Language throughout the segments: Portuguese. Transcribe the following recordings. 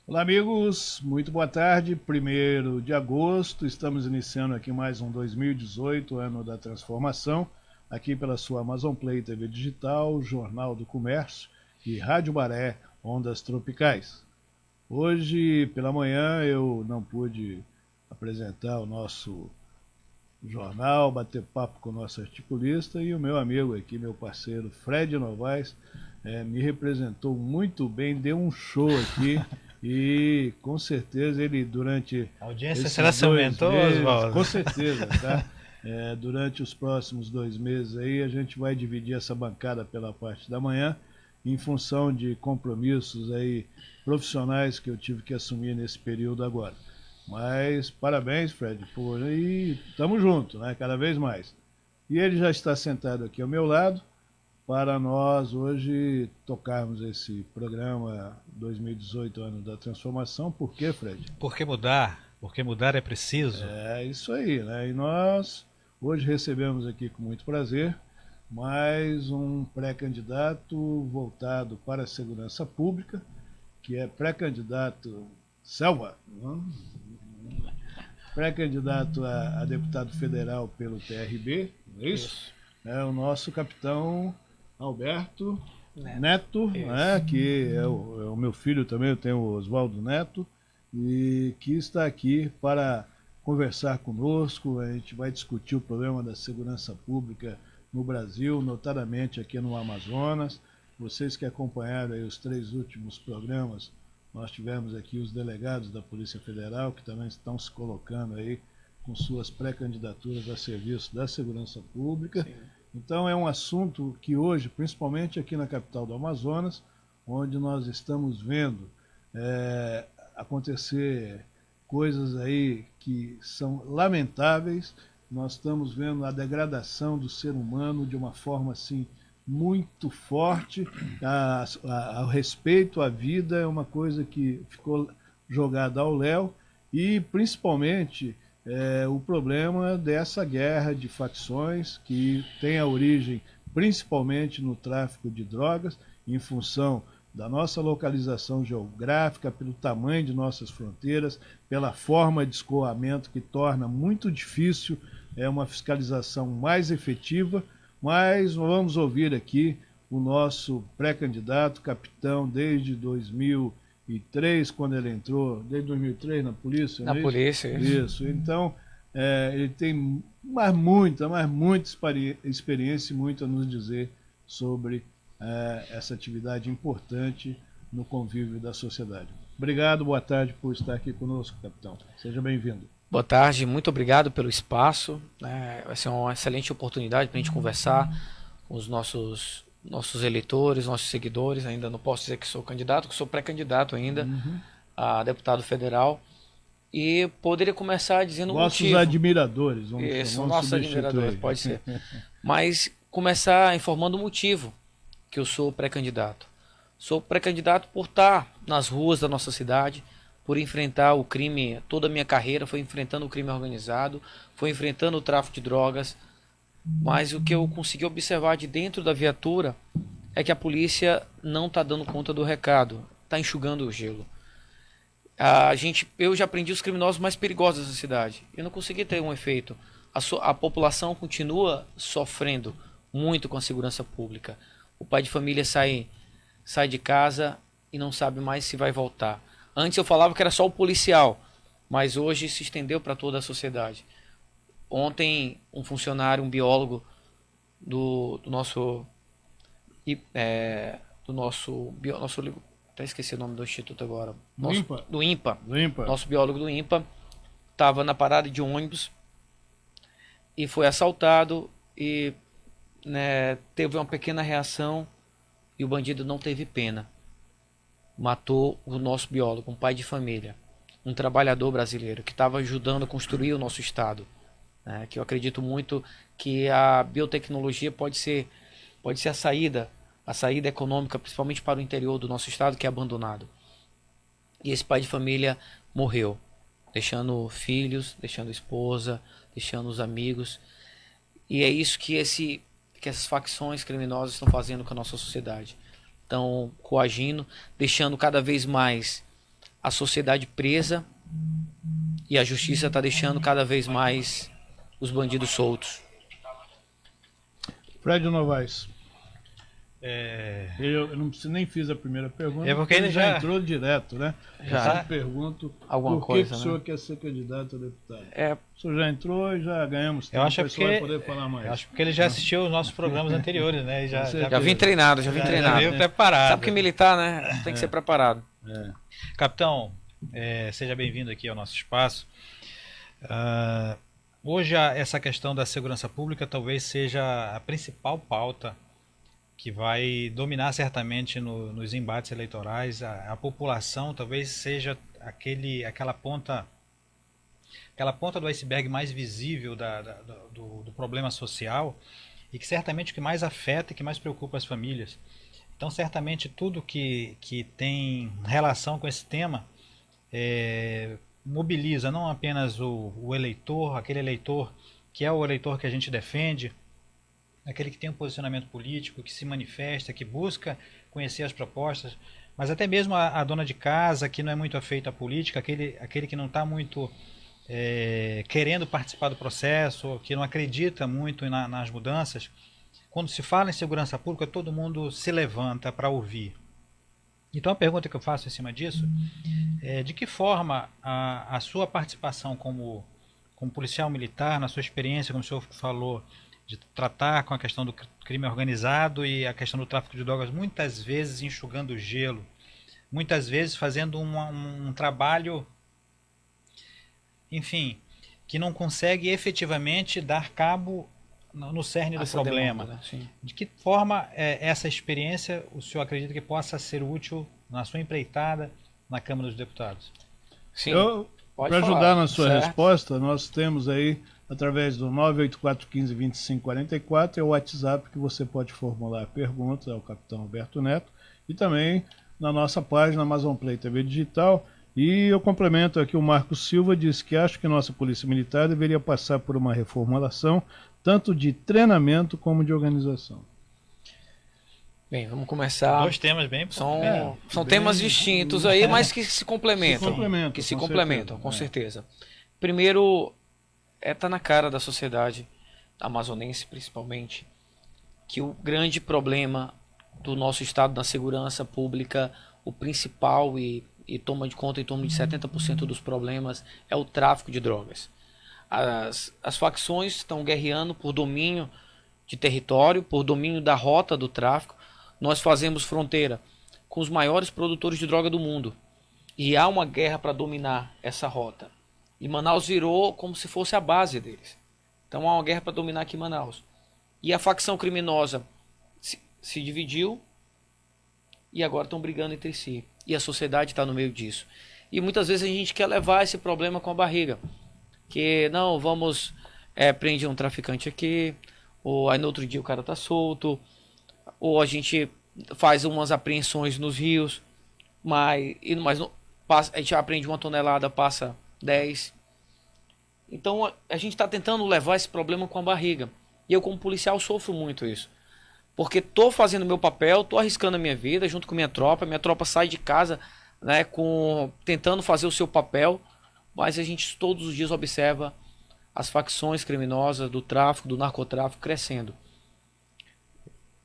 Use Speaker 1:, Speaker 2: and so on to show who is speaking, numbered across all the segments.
Speaker 1: Olá, amigos, muito boa tarde. 1º de agosto, estamos iniciando aqui mais um 2018, ano da transformação, aqui pela sua Amazon Play TV Digital, Jornal do Comércio e Rádio Baré, Ondas Tropicais. Hoje, pela manhã, eu não pude apresentar o nosso jornal, bater papo com o nosso articulista e o meu amigo aqui, meu parceiro Fred Novaes, me representou muito bem, deu um show aqui e com certeza ele durante
Speaker 2: A audiência
Speaker 1: esses
Speaker 2: será
Speaker 1: 2
Speaker 2: aumentou,
Speaker 1: meses,
Speaker 2: Oswaldo?
Speaker 1: com certeza, tá? Durante os próximos 2 meses aí a gente vai dividir essa bancada pela parte da manhã em função de compromissos aí profissionais que eu tive que assumir nesse período agora. Mas parabéns, Fred, e estamos juntos, né? Cada vez mais. E ele já está sentado aqui ao meu lado para nós hoje tocarmos esse programa 2018, ano da transformação. Por quê, Fred?
Speaker 2: Por que mudar? Porque mudar é preciso.
Speaker 1: É isso aí, né? E nós hoje recebemos aqui com muito prazer mais um pré-candidato voltado para a segurança pública, que é pré-candidato Selva, né? Pré-candidato a deputado federal pelo TRB, não é isso?
Speaker 2: Isso.
Speaker 1: É o nosso capitão Alberto
Speaker 2: Neto.
Speaker 1: Neto, né,
Speaker 2: Isso.
Speaker 1: que é o meu filho também, eu tenho o Oswaldo Neto, e que está aqui para conversar conosco. A gente vai discutir o problema da segurança pública no Brasil, notadamente aqui no Amazonas. Vocês que acompanharam aí os 3 últimos programas, nós tivemos aqui os delegados da Polícia Federal, que também estão se colocando aí com suas pré-candidaturas a serviço da segurança pública.
Speaker 2: Sim.
Speaker 1: Então é um assunto que hoje, principalmente aqui na capital do Amazonas, onde nós estamos vendo acontecer coisas aí que são lamentáveis, nós estamos vendo a degradação do ser humano de uma forma assim muito forte. O respeito à vida é uma coisa que ficou jogada ao léu e principalmente o problema dessa guerra de facções que tem a origem principalmente no tráfico de drogas, em função da nossa localização geográfica, pelo tamanho de nossas fronteiras, pela forma de escoamento que torna muito difícil uma fiscalização mais efetiva. Mas vamos ouvir aqui o nosso pré-candidato, capitão desde 2003, quando ele entrou, desde 2003 na polícia,
Speaker 2: Na
Speaker 1: não é
Speaker 2: polícia,
Speaker 1: isso?
Speaker 2: isso.
Speaker 1: Isso. Então, ele tem mais muita experiência e muito a nos dizer sobre essa atividade importante no convívio da sociedade. Obrigado, boa tarde por estar aqui conosco, capitão. Seja bem-vindo.
Speaker 2: Boa tarde, muito obrigado pelo espaço. Vai ser uma excelente oportunidade para a gente conversar com os nossos eleitores, nossos seguidores. Ainda não posso dizer que sou candidato, que sou pré-candidato ainda a deputado federal. E poderia começar dizendo o
Speaker 1: Nossos
Speaker 2: motivo.
Speaker 1: admiradores,
Speaker 2: Isso,
Speaker 1: vamos
Speaker 2: nossos
Speaker 1: substituir.
Speaker 2: admiradores, pode ser. Mas começar informando o motivo que eu sou pré-candidato. Sou pré-candidato por estar nas ruas da nossa cidade, por enfrentar o crime. Toda a minha carreira foi enfrentando o crime organizado, foi enfrentando o tráfico de drogas. Mas o que eu consegui observar de dentro da viatura é que a polícia não está dando conta do recado, está enxugando o gelo. Eu já aprendi os criminosos mais perigosos da cidade. Eu não consegui ter um efeito. A população continua sofrendo muito com a segurança pública. O pai de família sai de casa e não sabe mais se vai voltar. Antes eu falava que era só o policial, mas hoje se estendeu para toda a sociedade. Ontem um funcionário, um biólogo do nosso até esqueci o nome do instituto agora. Do INPA. Nosso biólogo do INPA estava na parada de ônibus e foi assaltado e teve uma pequena reação e o bandido não teve pena. Matou o nosso biólogo, um pai de família, um trabalhador brasileiro que estava ajudando a construir o nosso estado. Que eu acredito muito que a biotecnologia pode ser a saída econômica, principalmente para o interior do nosso estado, que é abandonado. E esse pai de família morreu, deixando filhos, deixando esposa, deixando os amigos. E é isso que essas facções criminosas estão fazendo com a nossa sociedade. Estão coagindo, deixando cada vez mais a sociedade presa e a justiça está deixando cada vez mais os bandidos soltos.
Speaker 1: Fred Novaes. Eu não nem fiz a primeira pergunta,
Speaker 3: porque ele já
Speaker 1: entrou direto, né?
Speaker 2: Já.
Speaker 1: Eu pergunto
Speaker 2: Alguma
Speaker 1: por
Speaker 2: coisa,
Speaker 1: que o senhor quer ser candidato a deputado.
Speaker 2: O
Speaker 1: senhor já entrou e já ganhamos tempo,
Speaker 3: eu acho
Speaker 1: o pessoal
Speaker 3: porque,
Speaker 1: vai poder falar mais.
Speaker 3: Eu acho porque ele já assistiu os nossos programas anteriores, né? E
Speaker 2: já vim treinado, já
Speaker 3: veio preparado.
Speaker 2: Sabe que militar, né? Tem que ser preparado.
Speaker 3: Capitão, seja bem-vindo aqui ao nosso espaço. Hoje essa questão da segurança pública talvez seja a principal pauta que vai dominar certamente nos embates eleitorais. A população talvez seja aquela ponta do iceberg mais visível do problema social e que certamente o que mais afeta e que mais preocupa as famílias. Então certamente tudo que tem relação com esse tema mobiliza não apenas o eleitor, aquele eleitor que é o eleitor que a gente defende, aquele que tem um posicionamento político, que se manifesta, que busca conhecer as propostas, mas até mesmo a dona de casa, que não é muito afeita à política, aquele que não está muito querendo participar do processo, que não acredita muito nas mudanças. Quando se fala em segurança pública, todo mundo se levanta para ouvir. Então a pergunta que eu faço em cima disso é de que forma a sua participação como policial militar, na sua experiência, como o senhor falou, de tratar com a questão do crime organizado e a questão do tráfico de drogas, muitas vezes enxugando o gelo, muitas vezes fazendo um trabalho, enfim, que não consegue efetivamente dar cabo no cerne do problema.
Speaker 2: Demanda, né?
Speaker 3: De que forma essa experiência o senhor acredita que possa ser útil na sua empreitada na Câmara dos Deputados?
Speaker 2: Sim,
Speaker 1: para ajudar na sua resposta, nós temos aí, através do 984152544, é o WhatsApp que você pode formular perguntas ao capitão Alberto Neto, e também na nossa página Amazon Play TV Digital. E eu complemento aqui, o Marcos Silva diz que acho que nossa Polícia Militar deveria passar por uma reformulação, tanto de treinamento como de organização.
Speaker 2: Bem, vamos começar.
Speaker 3: Dois temas
Speaker 2: são temas distintos aí, mas que se complementam. Que se complementam, com certeza. Primeiro, tá na cara da sociedade amazonense, principalmente, que o grande problema do nosso estado na segurança pública, o principal e toma de conta em torno de 70% dos problemas, é o tráfico de drogas. As facções estão guerreando por domínio de território, por domínio da rota do tráfico. Nós fazemos fronteira com os maiores produtores de droga do mundo. E há uma guerra para dominar essa rota. E Manaus virou como se fosse a base deles. Então há uma guerra para dominar aqui Manaus. E a facção criminosa se dividiu e agora estão brigando entre si. E a sociedade está no meio disso. E muitas vezes a gente quer levar esse problema com a barriga. Que não, vamos prender um traficante aqui, ou aí no outro dia o cara está solto, ou a gente faz umas apreensões nos rios, mas a gente apreende 1 tonelada, passa 10. Então a gente está tentando levar esse problema com a barriga. E eu como policial sofro muito isso. Porque estou fazendo meu papel, estou arriscando a minha vida junto com minha tropa sai de casa, né, tentando fazer o seu papel, mas a gente todos os dias observa as facções criminosas do tráfico, do narcotráfico crescendo.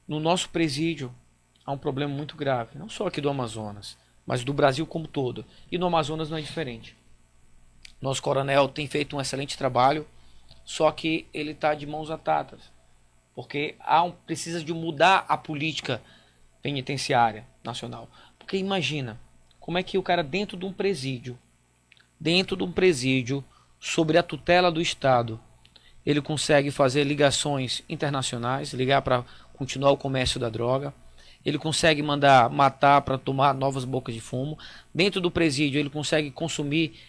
Speaker 2: No nosso presídio há um problema muito grave, não só aqui do Amazonas, mas do Brasil como todo. E no Amazonas não é diferente. Nosso coronel tem feito um excelente trabalho, só que ele está de mãos atadas. Porque precisa de mudar a política penitenciária nacional. Porque imagina, como é que o cara dentro de um presídio, sobre a tutela do Estado, ele consegue fazer ligações internacionais, ligar para continuar o comércio da droga, ele consegue mandar matar para tomar novas bocas de fumo, dentro do presídio ele consegue consumir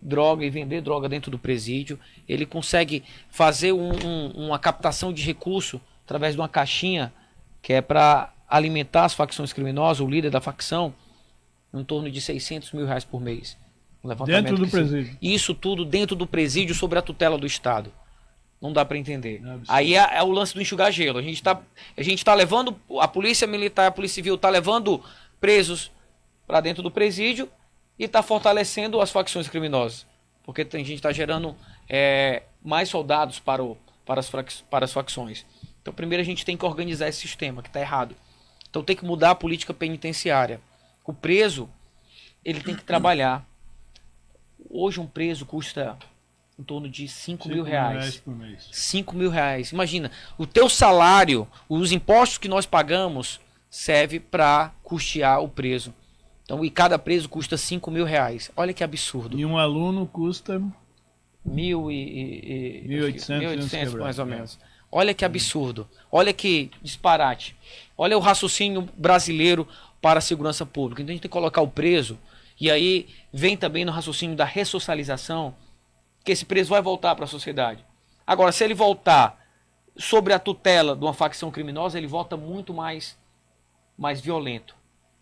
Speaker 2: droga e vender droga dentro do presídio, ele consegue fazer uma captação de recurso através de uma caixinha que é para alimentar as facções criminosas, o líder da facção, em torno de R$600 mil por mês.
Speaker 1: Dentro do presídio.
Speaker 2: Isso tudo dentro do presídio sob a tutela do Estado. Não dá para entender. Aí é o lance do enxugar gelo. A gente tá levando, a polícia militar, a polícia civil tá levando presos para dentro do presídio e está fortalecendo as facções criminosas, porque a gente está gerando mais soldados para as facções. Então, primeiro a gente tem que organizar esse sistema, que está errado. Então, tem que mudar a política penitenciária. O preso, ele tem que trabalhar. Hoje, um preso custa em torno de 5 mil reais
Speaker 1: por mês.
Speaker 2: 5 mil reais. Imagina, o teu salário, os impostos que nós pagamos, serve para custear o preso. Então, e cada preso custa 5 mil reais. Olha que absurdo.
Speaker 1: E um aluno custa
Speaker 2: 1.800 mais ou menos. Olha que absurdo. Olha que disparate. Olha o raciocínio brasileiro para a segurança pública. Então a gente tem que colocar o preso, e aí vem também no raciocínio da ressocialização, que esse preso vai voltar para a sociedade. Agora, se ele voltar sobre a tutela de uma facção criminosa, ele volta muito mais violento.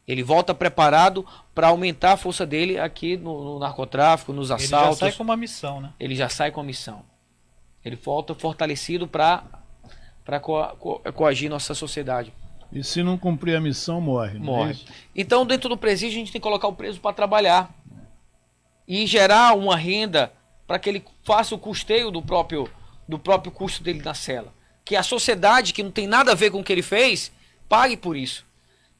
Speaker 2: Ele volta preparado para aumentar a força dele aqui no narcotráfico, nos assaltos.
Speaker 3: Ele já sai com uma missão, né?
Speaker 2: Ele já sai com a missão. Ele volta fortalecido para coagir nossa sociedade.
Speaker 1: E se não cumprir a missão, morre.
Speaker 2: Morre. Então, dentro do presídio, a gente tem que colocar o preso para trabalhar e gerar uma renda para que ele faça o custeio do próprio custo dele na cela. Que a sociedade, que não tem nada a ver com o que ele fez, pague por isso.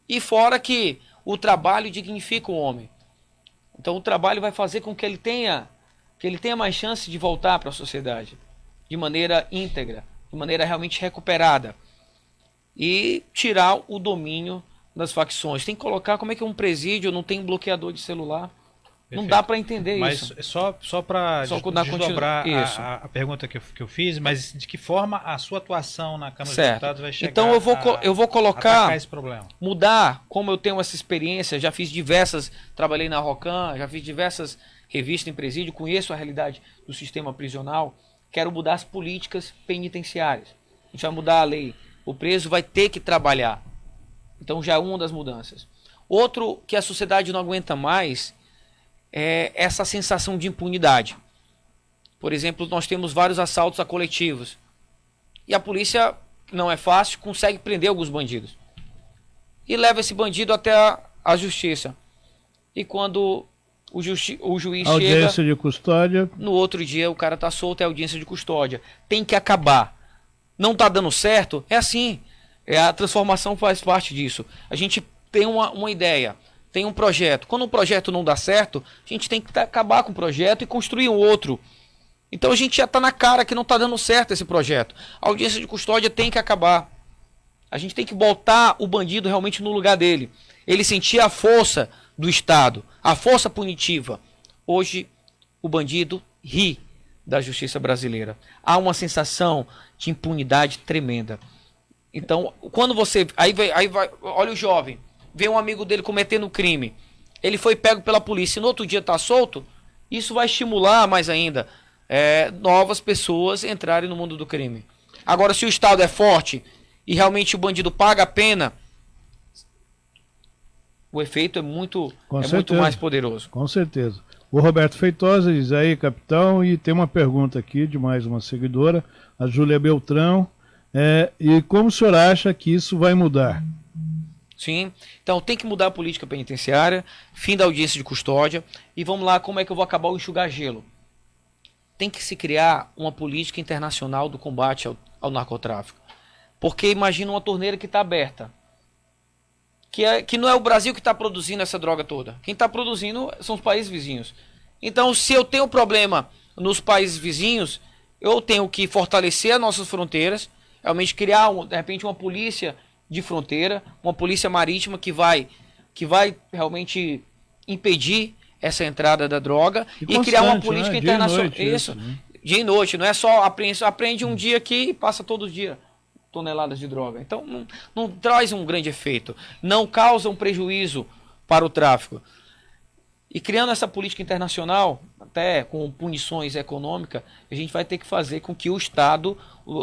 Speaker 2: E fora que o trabalho dignifica o homem. Então, o trabalho vai fazer com que ele tenha mais chance de voltar para a sociedade de maneira íntegra, de maneira realmente recuperada, e tirar o domínio das facções. Tem que colocar como é que um presídio não tem bloqueador de celular. Perfeito. Não dá para entender isso.
Speaker 3: Mas só para desdobrar a pergunta que eu fiz, mas de que forma a sua atuação na Câmara dos Deputados vai chegar?
Speaker 2: Então eu vou colocar,
Speaker 3: esse problema.
Speaker 2: Mudar, como eu tenho essa experiência, já fiz trabalhei na Rocan, já fiz diversas revistas em presídio, conheço a realidade do sistema prisional, quero mudar as políticas penitenciárias. A gente vai mudar a lei. O preso vai ter que trabalhar. Então já é uma das mudanças. Outro que a sociedade não aguenta mais é essa sensação de impunidade. Por exemplo, nós temos vários assaltos a coletivos. E a polícia, não é fácil, consegue prender alguns bandidos. E leva esse bandido até a justiça. E quando o juiz
Speaker 1: audiência
Speaker 2: chega,
Speaker 1: de custódia,
Speaker 2: no outro dia o cara está solto, é audiência de custódia. Tem que acabar. Não está dando certo? É assim. A transformação faz parte disso. A gente tem uma ideia, tem um projeto. Quando um projeto não dá certo, a gente tem que acabar com o projeto e construir um outro. Então a gente já está na cara que não está dando certo esse projeto. A audiência de custódia tem que acabar. A gente tem que botar o bandido realmente no lugar dele. Ele sentir a força do Estado, a força punitiva. Hoje, o bandido ri da justiça brasileira. Há uma sensação de impunidade tremenda. Então, quando você... Aí vai, olha o jovem, vê um amigo dele cometendo crime. Ele foi pego pela polícia e no outro dia está solto. Isso vai estimular mais ainda novas pessoas entrarem no mundo do crime. Agora, se o Estado é forte e realmente o bandido paga a pena, o efeito é muito mais poderoso.
Speaker 1: Com certeza. O Roberto Feitosa diz aí, capitão, e tem uma pergunta aqui de mais uma seguidora, a Júlia Beltrão. E como o senhor acha que isso vai mudar?
Speaker 2: Sim, então tem que mudar a política penitenciária, fim da audiência de custódia, e vamos lá, como é que eu vou acabar o enxugar gelo? Tem que se criar uma política internacional do combate ao narcotráfico. Porque imagina uma torneira que está aberta, que não é o Brasil que está produzindo essa droga toda. Quem está produzindo são os países vizinhos. Então, se eu tenho problema nos países vizinhos, eu tenho que fortalecer as nossas fronteiras, realmente criar, de repente, uma polícia de fronteira, uma polícia marítima que vai realmente impedir essa entrada da droga e criar uma política internacional. Isso, dia e noite, não é só aprende um dia aqui e passa todo dia toneladas de droga. Então não traz um grande efeito, não causa um prejuízo para o tráfico. E criando essa política internacional, até com punições econômicas, a gente vai ter que fazer com que o Estado,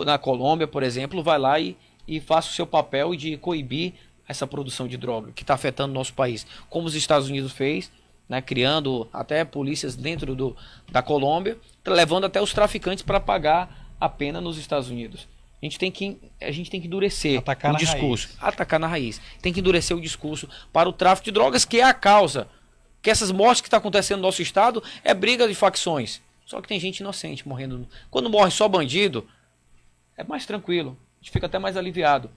Speaker 2: na Colômbia, por exemplo, vá lá e faça o seu papel de coibir essa produção de droga que está afetando o nosso país. Como os Estados Unidos fez, né, criando até polícias dentro da Colômbia, levando até os traficantes para pagar a pena nos Estados Unidos. A gente tem que endurecer o discurso. Atacar na raiz. Tem que endurecer o discurso para o tráfico de drogas, que é a causa Que essas mortes que estão acontecendo no nosso estado é briga de facções. Só que tem gente inocente morrendo. Quando morre só bandido, é mais tranquilo. A gente fica até mais aliviado.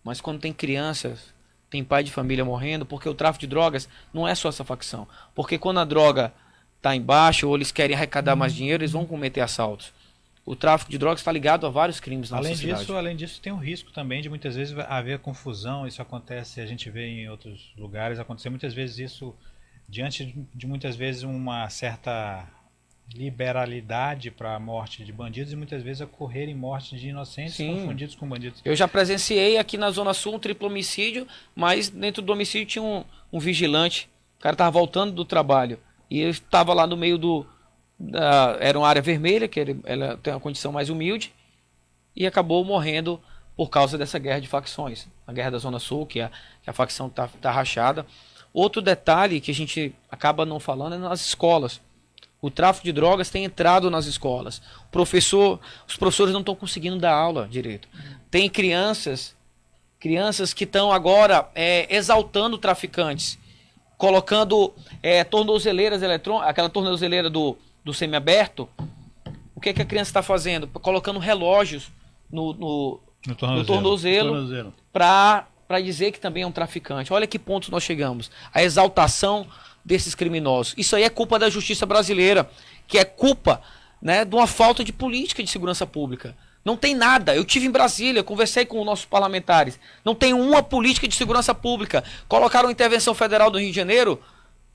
Speaker 2: Mas quando tem crianças, tem pai de família morrendo, porque o tráfico de drogas não é só essa facção. Porque quando a droga está embaixo ou eles querem arrecadar mais dinheiro, eles vão cometer assaltos. O tráfico de drogas está ligado a vários crimes na nossa cidade.
Speaker 3: Além disso, tem um risco também de muitas vezes haver confusão. Isso acontece, a gente vê em outros lugares, acontecer muitas vezes isso diante de muitas vezes uma certa liberalidade para a morte de bandidos e muitas vezes ocorrerem mortes de inocentes confundidos com bandidos.
Speaker 2: Eu já presenciei aqui na Zona Sul um triplo homicídio, mas dentro do homicídio tinha um vigilante. O cara estava voltando do trabalho e ele estava lá no meio era uma área vermelha, que ela tem uma condição mais humilde, e acabou morrendo por causa dessa guerra de facções. A guerra da Zona Sul, que a facção tá rachada. Outro detalhe que a gente acaba não falando é nas escolas. O tráfico de drogas tem entrado nas escolas. Os professores não estão conseguindo dar aula direito. Tem crianças que estão agora exaltando traficantes, colocando tornozeleiras eletrônicas, aquela tornozeleira do semiaberto. O que a criança está fazendo? Colocando relógios no tornozelo para dizer que também é um traficante. Olha que ponto nós chegamos. A exaltação desses criminosos. Isso aí é culpa da justiça brasileira, que é culpa, né, de uma falta de política de segurança pública. Não tem nada. Eu tive em Brasília, conversei com os nossos parlamentares. Não tem uma política de segurança pública. Colocaram a intervenção federal do Rio de Janeiro,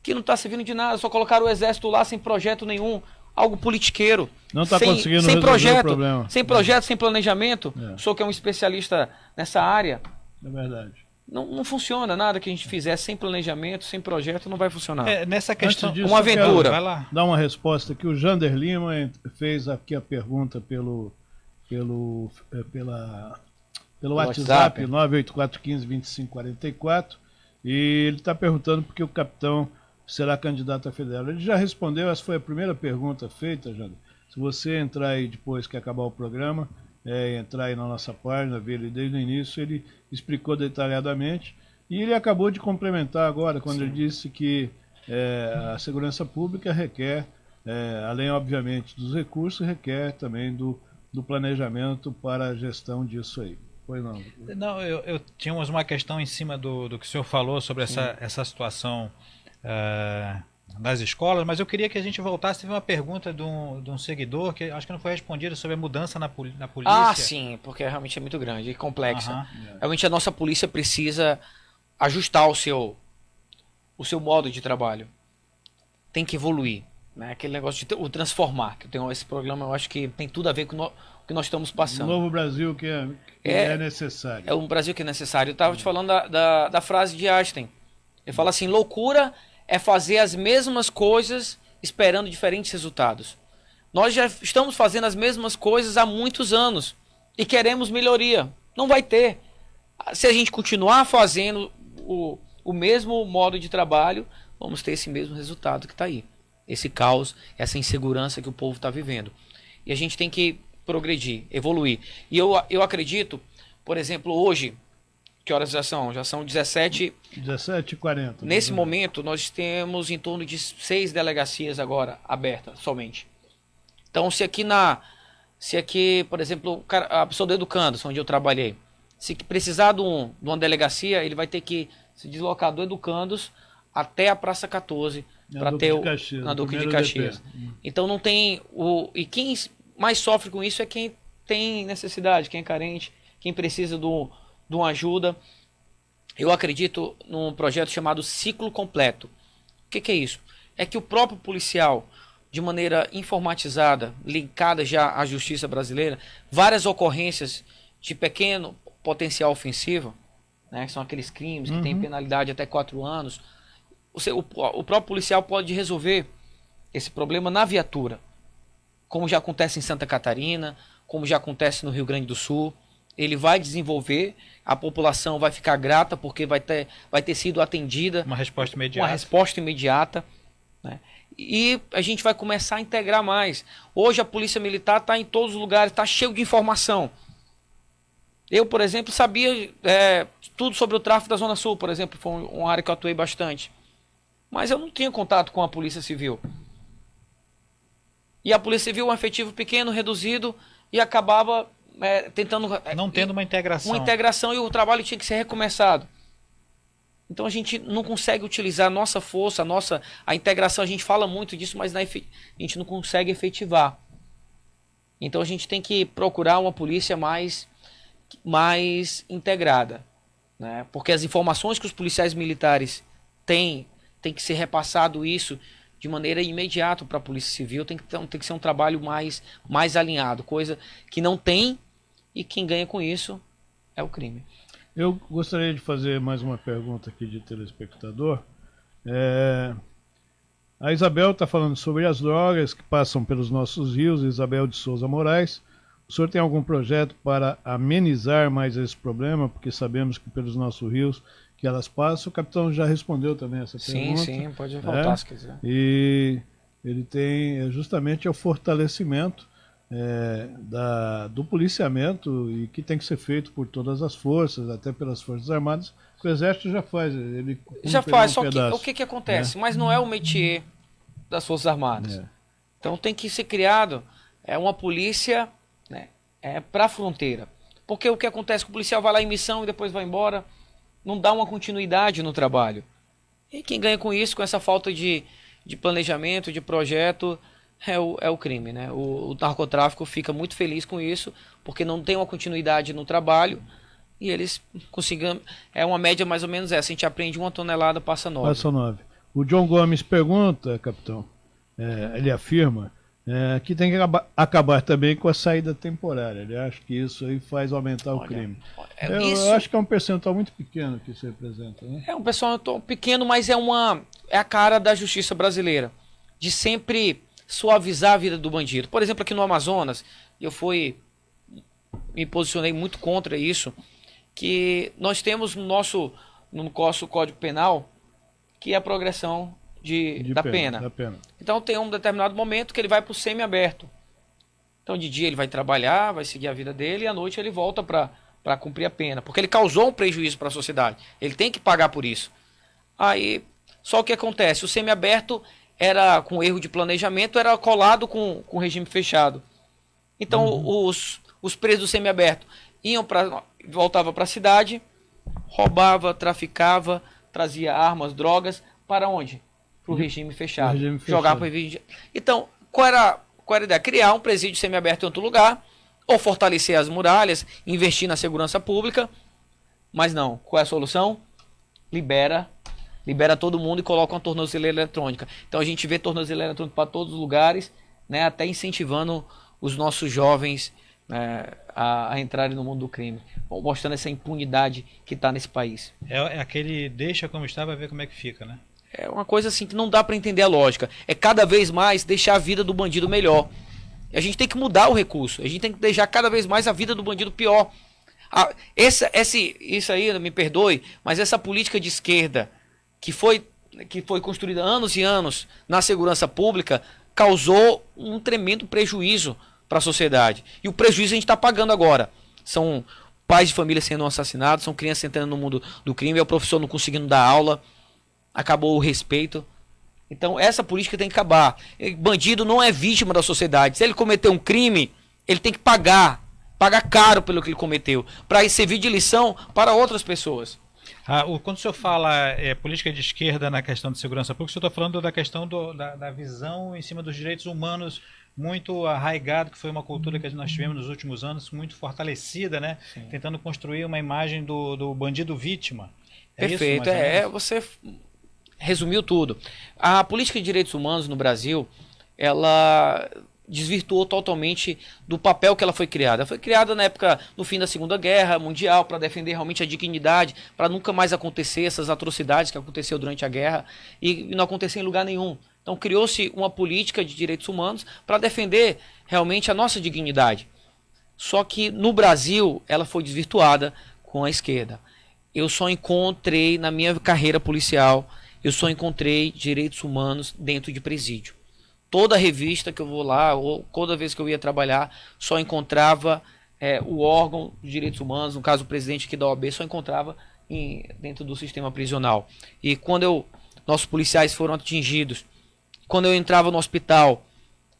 Speaker 2: que não está servindo de nada. Só colocaram o exército lá sem projeto nenhum. Algo politiqueiro.
Speaker 1: Não está conseguindo
Speaker 2: sem
Speaker 1: resolver
Speaker 2: projeto,
Speaker 1: o problema.
Speaker 2: sem projeto, sem planejamento. O senhor que é um especialista nessa área.
Speaker 1: É verdade.
Speaker 2: Não funciona nada que a gente fizer sem planejamento, sem projeto, não vai funcionar.
Speaker 3: Nessa questão,
Speaker 1: disso,
Speaker 2: uma aventura.
Speaker 1: Vai lá. Dar uma resposta aqui. O Jander Lima fez aqui a pergunta pelo WhatsApp 984152544 e ele está perguntando por que o capitão será candidato a federal. Ele já respondeu, essa foi a primeira pergunta feita, Jander. Se você entrar aí depois que acabar o programa, entrar aí na nossa página, ver ele desde o início, ele explicou detalhadamente e ele acabou de complementar agora, quando ele disse que a segurança pública requer, além obviamente dos recursos, requer também do planejamento para a gestão disso aí. Foi não?
Speaker 3: Não, eu tínhamos uma questão em cima do que o senhor falou sobre essa situação das escolas, mas eu queria que a gente voltasse. Teve uma pergunta de um seguidor que acho que não foi respondida sobre a mudança na polícia.
Speaker 2: Ah, sim, porque realmente é muito grande e complexa. Realmente a nossa polícia precisa ajustar o seu modo de trabalho. Tem que evoluir. Né? Aquele negócio de o transformar, que eu tenho esse programa, eu acho que tem tudo a ver com o que nós estamos passando.
Speaker 1: Um novo Brasil que é necessário.
Speaker 2: É um Brasil que é necessário. Eu estava te falando da frase de Einstein. Ele fala assim: loucura é fazer as mesmas coisas esperando diferentes resultados. Nós já estamos fazendo as mesmas coisas há muitos anos e queremos melhoria. Não vai ter. Se a gente continuar fazendo o mesmo modo de trabalho, vamos ter esse mesmo resultado que está aí. Esse caos, essa insegurança que o povo está vivendo. E a gente tem que progredir, evoluir. E eu acredito, por exemplo, hoje, que horas já são? Já são
Speaker 1: 17h40.
Speaker 2: Nesse momento, nós temos em torno de 6 delegacias agora abertas, somente. Então, se aqui, por exemplo, a pessoa do Educandos, onde eu trabalhei, se precisar de uma delegacia, ele vai ter que se deslocar do Educandos até a Praça 14, para ter na Duque de Caxias. Então não tem e quem mais sofre com isso é quem tem necessidade, quem é carente, quem precisa de uma ajuda. Eu acredito num projeto chamado Ciclo Completo. O que é isso? É que o próprio policial, de maneira informatizada, linkada já à justiça brasileira, várias ocorrências de pequeno potencial ofensivo, né, que são aqueles crimes que têm penalidade até 4 anos, o próprio policial pode resolver esse problema na viatura, como já acontece em Santa Catarina, como já acontece no Rio Grande do Sul. Ele vai desenvolver, a população vai ficar grata porque vai ter sido atendida.
Speaker 3: Uma resposta
Speaker 2: imediata. Né? E a gente vai começar a integrar mais. Hoje a Polícia Militar está em todos os lugares, está cheio de informação. Eu, por exemplo, sabia tudo sobre o tráfico da Zona Sul, por exemplo, foi uma área que eu atuei bastante. mas eu não tinha contato com a Polícia Civil. E a Polícia Civil, um efetivo pequeno, reduzido, e acabava tentando...
Speaker 3: Não tendo uma integração.
Speaker 2: Uma integração, e o trabalho tinha que ser recomeçado. Então a gente não consegue utilizar a nossa força, a integração, a gente fala muito disso, mas a gente não consegue efetivar. Então a gente tem que procurar uma polícia mais integrada, né? Porque as informações que os policiais militares têm, tem que ser repassado isso de maneira imediata para a Polícia Civil, tem que ser um trabalho mais alinhado, coisa que não tem, e quem ganha com isso é o crime.
Speaker 1: Eu gostaria de fazer mais uma pergunta aqui de telespectador. A Isabel está falando sobre as drogas que passam pelos nossos rios, Isabel de Souza Moraes. O senhor tem algum projeto para amenizar mais esse problema? Porque sabemos que pelos nossos rios que elas passam, o capitão já respondeu também essa pergunta.
Speaker 2: Sim, pode voltar se quiser.
Speaker 1: E ele tem justamente o fortalecimento do policiamento, e que tem que ser feito por todas as forças, até pelas Forças Armadas. O Exército já faz. Ele
Speaker 2: já faz, só que o que acontece? Mas não é o métier das Forças Armadas. Então tem que ser criado uma polícia, né, para a fronteira. Porque o que acontece? O policial vai lá em missão e depois vai embora, não dá uma continuidade no trabalho. E quem ganha com isso, com essa falta de planejamento, de projeto, é o crime, né? O narcotráfico fica muito feliz com isso, porque não tem uma continuidade no trabalho, e eles conseguem... É uma média mais ou menos essa. A gente aprende 1 tonelada, passa 9.
Speaker 1: Passa 9. O John Gomes pergunta, capitão, ele afirma que tem que acabar também com a saída temporária. Ele acha que isso aí faz aumentar o crime. Eu acho que é um percentual muito pequeno que isso representa, né?
Speaker 2: É um percentual pequeno, mas é a cara da justiça brasileira, de sempre suavizar a vida do bandido. Por exemplo, aqui no Amazonas, me posicionei muito contra isso, que nós temos no nosso Código Penal, que é a progressão da pena. Então tem um determinado momento que ele vai para o semiaberto. Então de dia ele vai trabalhar, vai seguir a vida dele, e à noite ele volta para cumprir a pena, porque ele causou um prejuízo para a sociedade. Ele tem que pagar por isso. Aí, só o que acontece? O semiaberto era, com erro de planejamento, era colado com o regime fechado. Então os presos do semiaberto voltavam para a cidade, roubava, traficava, trazia armas, drogas, para onde? Para o regime fechado. Jogar para o regime. Então, qual era a ideia? Criar um presídio semiaberto em outro lugar, ou fortalecer as muralhas, investir na segurança pública, mas não. Qual é a solução? Libera todo mundo e coloca uma tornozeleira eletrônica. Então a gente vê tornozeleira eletrônica para todos os lugares, né, até incentivando os nossos jovens, né, a entrarem no mundo do crime, mostrando essa impunidade que está nesse país.
Speaker 3: É aquele deixa como está, vai ver como é que fica, né?
Speaker 2: É uma coisa assim que não dá para entender a lógica. É cada vez mais deixar a vida do bandido melhor. A gente tem que mudar o recurso. A gente tem que deixar cada vez mais a vida do bandido pior. Isso aí, me perdoe, mas essa política de esquerda que foi construída há anos e anos na segurança pública causou um tremendo prejuízo para a sociedade. E o prejuízo a gente está pagando agora. São pais de família sendo assassinados, são crianças entrando no mundo do crime, é o professor não conseguindo dar aula, acabou o respeito. Então essa política tem que acabar. Bandido não é vítima da sociedade. Se ele cometeu um crime, ele tem que pagar caro pelo que ele cometeu, para servir de lição para outras pessoas.
Speaker 3: Quando o senhor fala política de esquerda na questão de segurança pública, o senhor está falando da questão da visão em cima dos direitos humanos muito arraigado, que foi uma cultura que nós tivemos nos últimos anos, muito fortalecida, né? Sim. Tentando construir uma imagem do bandido vítima.
Speaker 2: Perfeito, você resumiu tudo. A política de direitos humanos no Brasil, ela desvirtuou totalmente do papel que ela foi criada. Ela foi criada na época, no fim da Segunda Guerra Mundial, para defender realmente a dignidade, para nunca mais acontecer essas atrocidades que aconteceu durante a guerra e não acontecer em lugar nenhum. Então criou-se uma política de direitos humanos para defender realmente a nossa dignidade. Só que no Brasil ela foi desvirtuada com a esquerda. Eu só encontrei, na minha carreira policial, eu só encontrei direitos humanos dentro de presídio. Toda revista que eu vou lá, ou toda vez que eu ia trabalhar, só encontrava o órgão de direitos humanos, no caso o presidente aqui da OAB, só encontrava dentro do sistema prisional. E quando eu nossos policiais foram atingidos. Quando eu entrava no hospital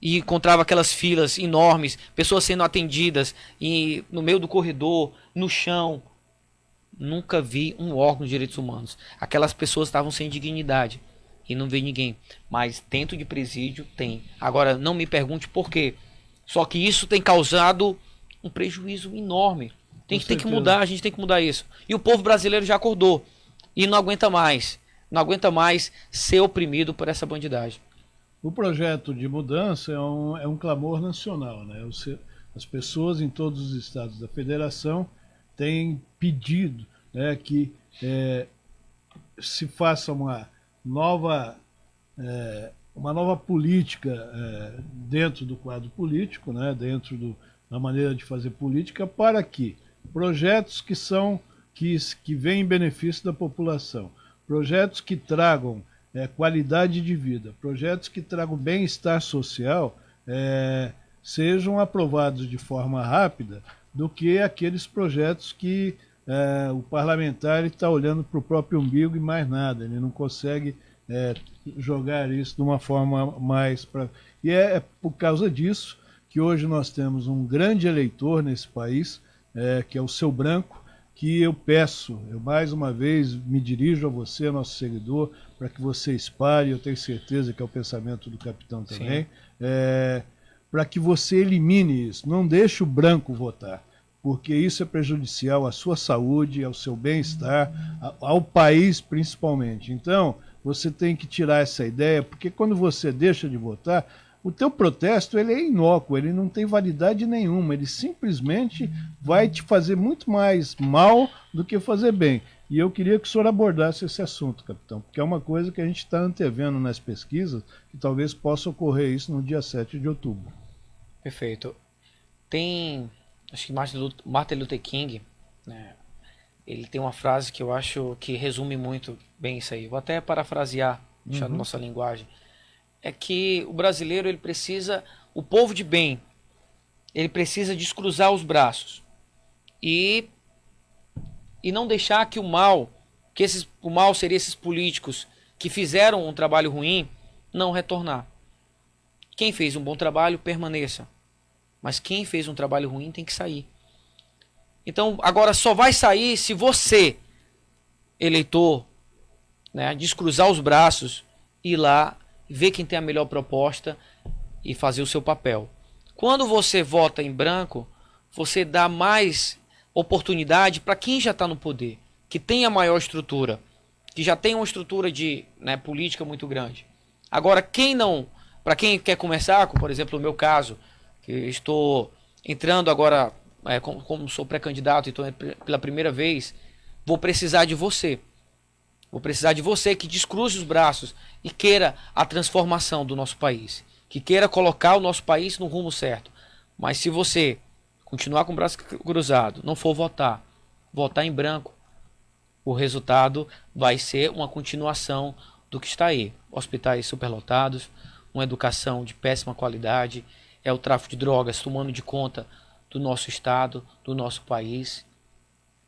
Speaker 2: e encontrava aquelas filas enormes, pessoas sendo atendidas e no meio do corredor, no chão, nunca vi um órgão de direitos humanos. Aquelas pessoas estavam sem dignidade e não vi ninguém. Mas dentro de presídio tem. Agora, não me pergunte por quê. Só que isso tem causado um prejuízo enorme. Tem que mudar, a gente tem que mudar isso. E o povo brasileiro já acordou e não aguenta mais. Não aguenta mais ser oprimido por essa bandidagem.
Speaker 1: O projeto de mudança é um clamor nacional, né? As pessoas em todos os estados da federação têm pedido, né, que se faça uma nova política dentro do quadro político, né, dentro da maneira de fazer política, para que projetos que vêm em benefício da população, projetos que tragam qualidade de vida, projetos que tragam bem-estar social, sejam aprovados de forma rápida, do que aqueles projetos que o parlamentar está olhando para o próprio umbigo e mais nada, ele não consegue jogar isso de uma forma mais... E é por causa disso que hoje nós temos um grande eleitor nesse país, que é o Seu Branco, que eu mais uma vez me dirijo a você, nosso seguidor, para que você espalhe, eu tenho certeza que é o pensamento do capitão também, para que você elimine isso, não deixe o branco votar, porque isso é prejudicial à sua saúde, ao seu bem-estar, ao país principalmente. Então, você tem que tirar essa ideia, porque quando você deixa de votar, o teu protesto ele é inócuo, ele não tem validade nenhuma, ele simplesmente vai te fazer muito mais mal do que fazer bem. E eu queria que o senhor abordasse esse assunto, capitão, porque é uma coisa que a gente está antevendo nas pesquisas, que talvez possa ocorrer isso no dia 7 de outubro.
Speaker 2: Perfeito. Acho que Martin Luther King, né, ele tem uma frase que eu acho que resume muito bem isso aí. Vou até parafrasear, deixar na nossa linguagem. É que o brasileiro, ele precisa, o povo de bem, ele precisa descruzar os braços e não deixar que o mal seria esses políticos que fizeram um trabalho ruim, não retornar. Quem fez um bom trabalho, permaneça. Mas quem fez um trabalho ruim tem que sair. Então, agora só vai sair se você, eleitor, né, descruzar os braços, ir lá, ver quem tem a melhor proposta e fazer o seu papel. Quando você vota em branco, você dá mais oportunidade para quem já está no poder, que tem a maior estrutura, que já tem uma estrutura de política muito grande. Agora, para quem quer começar, como por exemplo o meu caso, que estou entrando agora, como sou pré-candidato e estou pela primeira vez, vou precisar de você. Vou precisar de você que descruze os braços e queira a transformação do nosso país, que queira colocar o nosso país no rumo certo. Mas se você continuar com o braço cruzado, não for votar em branco, o resultado vai ser uma continuação do que está aí. Hospitais superlotados, uma educação de péssima qualidade, o tráfico de drogas tomando de conta do nosso estado, do nosso país.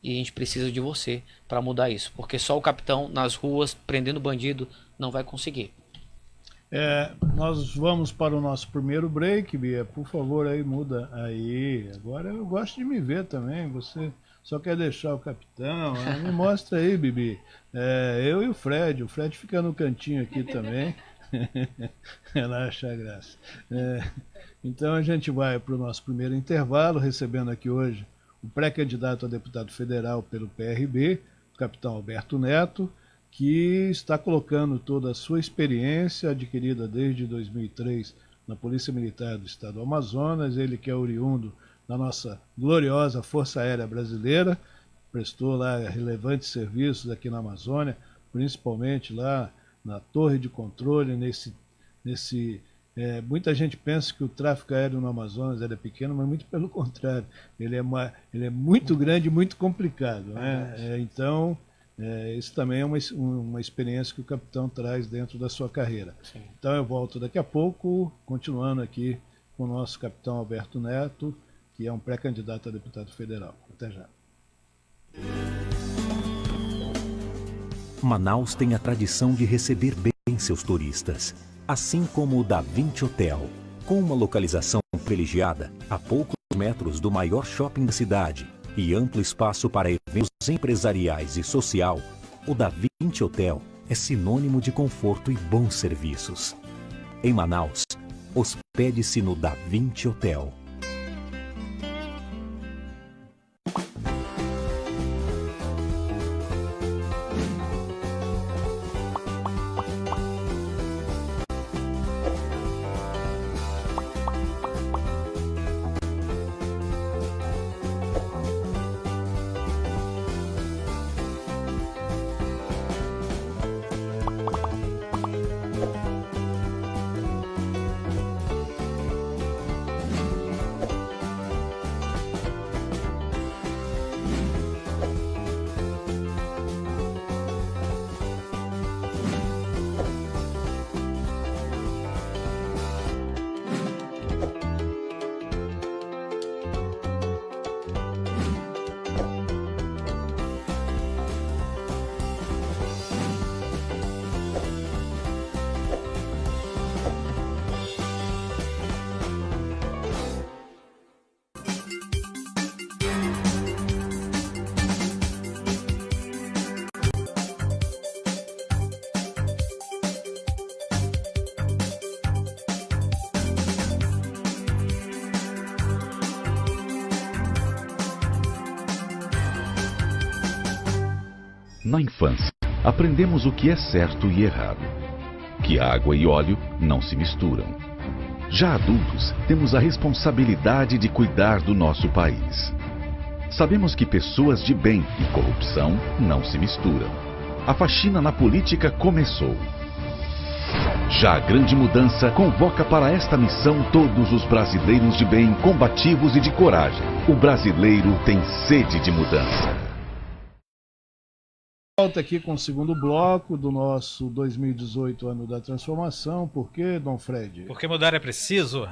Speaker 2: E a gente precisa de você para mudar isso, porque só o capitão nas ruas prendendo bandido não vai conseguir.
Speaker 1: Nós vamos para o nosso primeiro break, Bia. Por favor, aí muda aí. Agora eu gosto de me ver também. Você só quer deixar o capitão? Me mostra aí, Bibi. Eu e o Fred. O Fred fica no cantinho aqui também. Ela acha graça. Então a gente vai para o nosso primeiro intervalo, recebendo aqui hoje o pré-candidato a deputado federal pelo PRB, o capitão Alberto Neto, que está colocando toda a sua experiência adquirida desde 2003 na Polícia Militar do Estado do Amazonas, ele que é oriundo da nossa gloriosa Força Aérea Brasileira, prestou lá relevantes serviços aqui na Amazônia, principalmente lá na torre de controle, muita gente pensa que o tráfego aéreo no Amazonas é pequeno, mas muito pelo contrário, ele é muito grande e muito complicado, né? Então, isso também é uma experiência que o capitão traz dentro da sua carreira.
Speaker 2: Sim.
Speaker 1: Então eu volto daqui a pouco, continuando aqui com o nosso capitão Alberto Neto, que é um pré-candidato a deputado federal. Até já.
Speaker 4: Manaus tem a tradição de receber bem seus turistas, assim como o Da Vinci Hotel, com uma localização privilegiada a poucos metros do maior shopping da cidade e amplo espaço para eventos empresariais e social. O Da Vinci Hotel é sinônimo de conforto e bons serviços. Em Manaus, hospede-se no Da Vinci Hotel.
Speaker 5: Na infância, aprendemos o que é certo e errado, que água e óleo não se misturam. Já adultos, temos a responsabilidade de cuidar do nosso país. Sabemos que pessoas de bem e corrupção não se misturam. A faxina na política começou. Já a grande mudança convoca para esta missão todos os brasileiros de bem, combativos e de coragem. O brasileiro tem sede de mudança.
Speaker 1: Volta aqui com o segundo bloco do nosso 2018, ano da transformação. Por quê, Dom Fred?
Speaker 3: Porque mudar é preciso?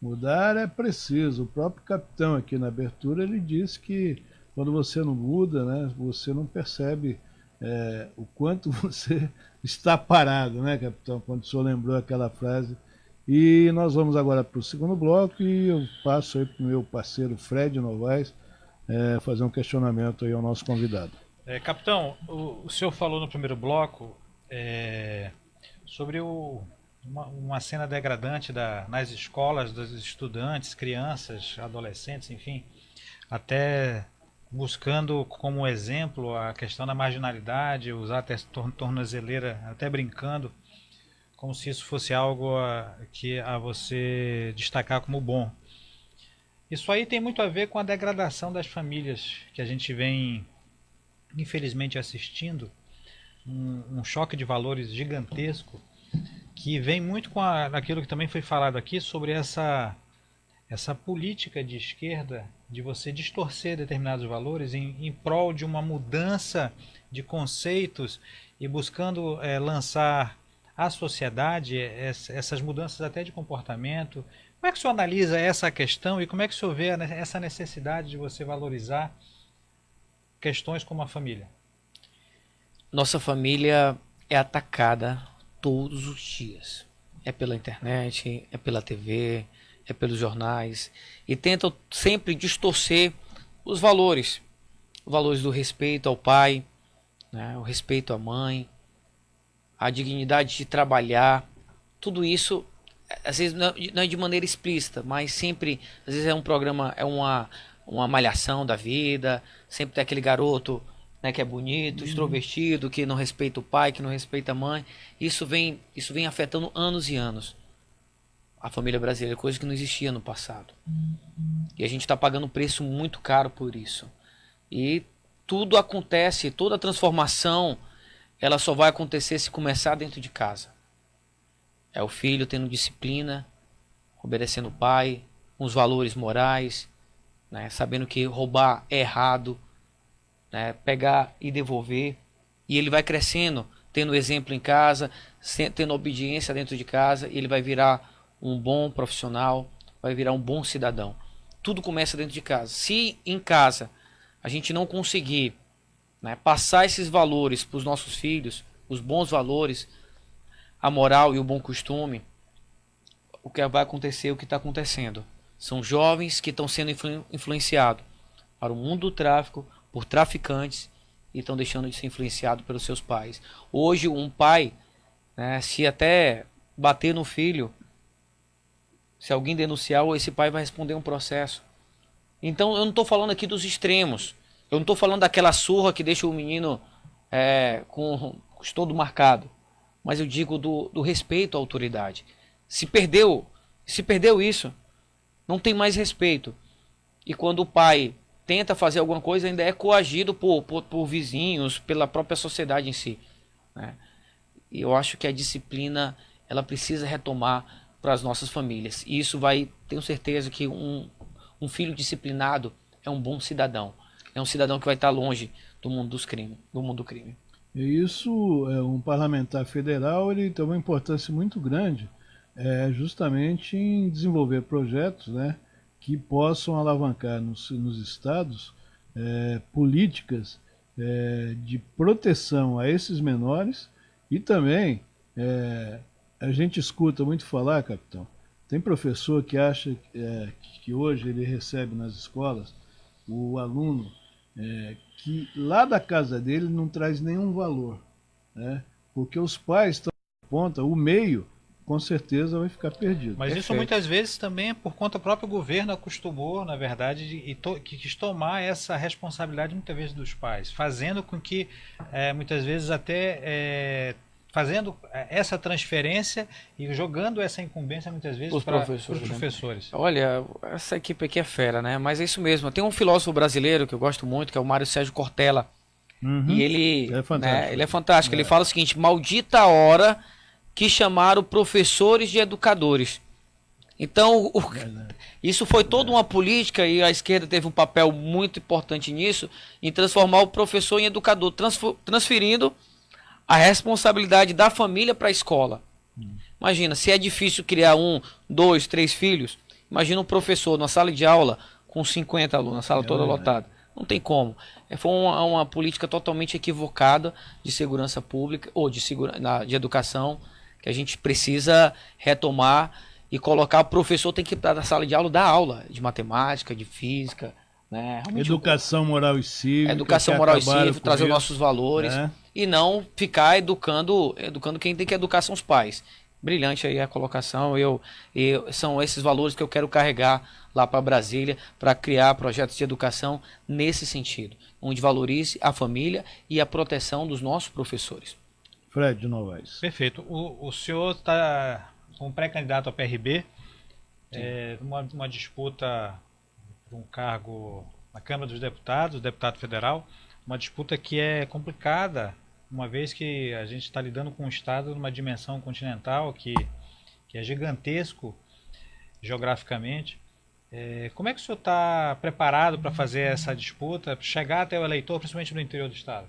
Speaker 1: Mudar é preciso. O próprio capitão aqui na abertura, ele disse que quando você não muda, né, você não percebe o quanto você está parado, né, capitão? Quando o senhor lembrou aquela frase. E nós vamos agora para o segundo bloco e eu passo aí para o meu parceiro Fred Novaes fazer um questionamento aí ao nosso convidado.
Speaker 3: Capitão, o senhor falou no primeiro bloco sobre uma cena degradante nas escolas dos estudantes, crianças, adolescentes, enfim, até buscando como exemplo a questão da marginalidade, usar até tornozeleira, até brincando, como se isso fosse algo a você destacar como bom. Isso aí tem muito a ver com a degradação das famílias que a gente vem infelizmente assistindo, um choque de valores gigantesco que vem muito com aquilo que também foi falado aqui sobre essa política de esquerda de você distorcer determinados valores em prol de uma mudança de conceitos e buscando lançar à sociedade essas mudanças até de comportamento. Como é que o senhor analisa essa questão e como é que o senhor vê essa necessidade de você valorizar questões como a família?
Speaker 2: Nossa família é atacada todos os dias. É pela internet, é pela TV, é pelos jornais. E tentam sempre distorcer os valores. Os valores do respeito ao pai, né, o respeito à mãe, a dignidade de trabalhar. Tudo isso, às vezes não é de maneira explícita, mas sempre, às vezes é um programa, é uma malhação da vida, sempre tem aquele garoto, né, que é bonito, extrovertido, que não respeita o pai, que não respeita a mãe. Isso vem afetando anos e anos a família brasileira, coisa que não existia no passado. E a gente está pagando um preço muito caro por isso. E tudo acontece, toda a transformação, ela só vai acontecer se começar dentro de casa. É o filho tendo disciplina, obedecendo o pai, uns valores morais, né, sabendo que roubar é errado, né, pegar e devolver. E ele vai crescendo, tendo exemplo em casa, tendo obediência dentro de casa, e ele vai virar um bom profissional, vai virar um bom cidadão. Tudo começa dentro de casa. Se em casa a gente não conseguir né, passar esses valores para os nossos filhos, os bons valores, a moral e o bom costume, o que vai acontecer, o que está acontecendo. São jovens que estão sendo influenciados para o mundo do tráfico, por traficantes, e estão deixando de ser influenciados pelos seus pais. Hoje, um pai, né, se até bater no filho, se alguém denunciar, esse pai vai responder um processo. Então, eu não estou falando aqui dos extremos. Eu não estou falando daquela surra que deixa o menino com todo marcado. Mas eu digo do respeito à autoridade. Se perdeu isso, não tem mais respeito. E quando o pai tenta fazer alguma coisa, ainda é coagido por vizinhos, pela própria sociedade em si, né? E eu acho que a disciplina, ela precisa retomar para as nossas famílias. E isso tenho certeza que um filho disciplinado é um bom cidadão. É um cidadão que vai estar longe do mundo do crime.
Speaker 1: E isso, um parlamentar federal, ele tem uma importância muito grande, justamente em desenvolver projetos, né, que possam alavancar nos estados políticas de proteção a esses menores. E também, a gente escuta muito falar, capitão, tem professor que acha que hoje ele recebe nas escolas o aluno que lá da casa dele não traz nenhum valor, né? Porque os pais estão na ponta, o meio com certeza vai ficar perdido.
Speaker 3: Mas isso muitas vezes também é por conta do próprio governo acostumou, na verdade, que quis tomar essa responsabilidade muitas vezes dos pais, fazendo com que muitas vezes até fazendo essa transferência e jogando essa incumbência muitas vezes para os professores.
Speaker 2: Olha, essa equipe aqui é fera, né? Mas é isso mesmo. Tem um filósofo brasileiro que eu gosto muito, que é o Mário Sérgio Cortella.
Speaker 1: Uhum.
Speaker 2: E ele
Speaker 1: é fantástico.
Speaker 2: Né, ele é fantástico. Ele fala o seguinte: maldita a hora que chamaram professores de educadores. Então, isso foi toda uma política, e a esquerda teve um papel muito importante nisso, em transformar o professor em educador, transferindo a responsabilidade da família para a escola. Imagina, se é difícil criar 1, 2, 3 filhos, imagina um professor na sala de aula com 50 alunos, a sala toda lotada. Não tem como. Foi uma política totalmente equivocada de segurança pública, ou de educação, que a gente precisa retomar e colocar. O professor tem que ir para a sala de aula dar aula de matemática, de física, né?
Speaker 1: Educação moral e cívica.
Speaker 2: Educação moral e cívica, trazer os nossos valores. E não ficar educando quem tem que educar são os pais. Brilhante aí a colocação. São esses valores que eu quero carregar lá para Brasília, para criar projetos de educação nesse sentido, onde valorize a família e a proteção dos nossos professores.
Speaker 1: Fred de Novaes.
Speaker 3: Perfeito. O senhor está como pré-candidato ao PRB, uma disputa por um cargo na Câmara dos Deputados, deputado federal, uma disputa que é complicada, uma vez que a gente está lidando com um estado numa dimensão continental que é gigantesco geograficamente. Como é que o senhor está preparado para fazer essa disputa, chegar até o eleitor, principalmente no interior do estado?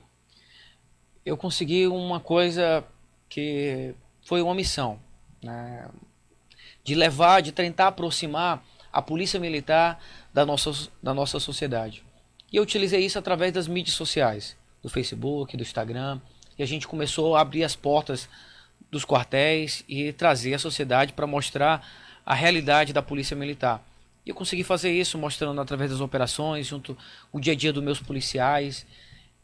Speaker 2: Eu consegui uma coisa que foi uma missão, né? De tentar aproximar a polícia militar da nossa sociedade. E eu utilizei isso através das mídias sociais, do Facebook, do Instagram, e a gente começou a abrir as portas dos quartéis e trazer a sociedade para mostrar a realidade da polícia militar. E eu consegui fazer isso mostrando através das operações, junto o dia a dia dos meus policiais.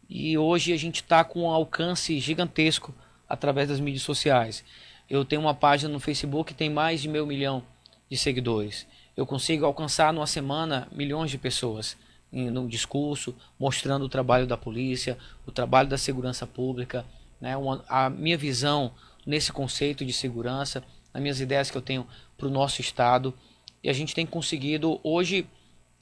Speaker 2: E hoje a gente está com um alcance gigantesco através das mídias sociais. Eu tenho uma página no Facebook que tem mais de 500 mil de seguidores. Eu consigo alcançar numa semana milhões de pessoas no discurso, mostrando o trabalho da polícia, o trabalho da segurança pública, né? A minha visão nesse conceito de segurança, as minhas ideias que eu tenho para o nosso estado. E a gente tem conseguido, hoje,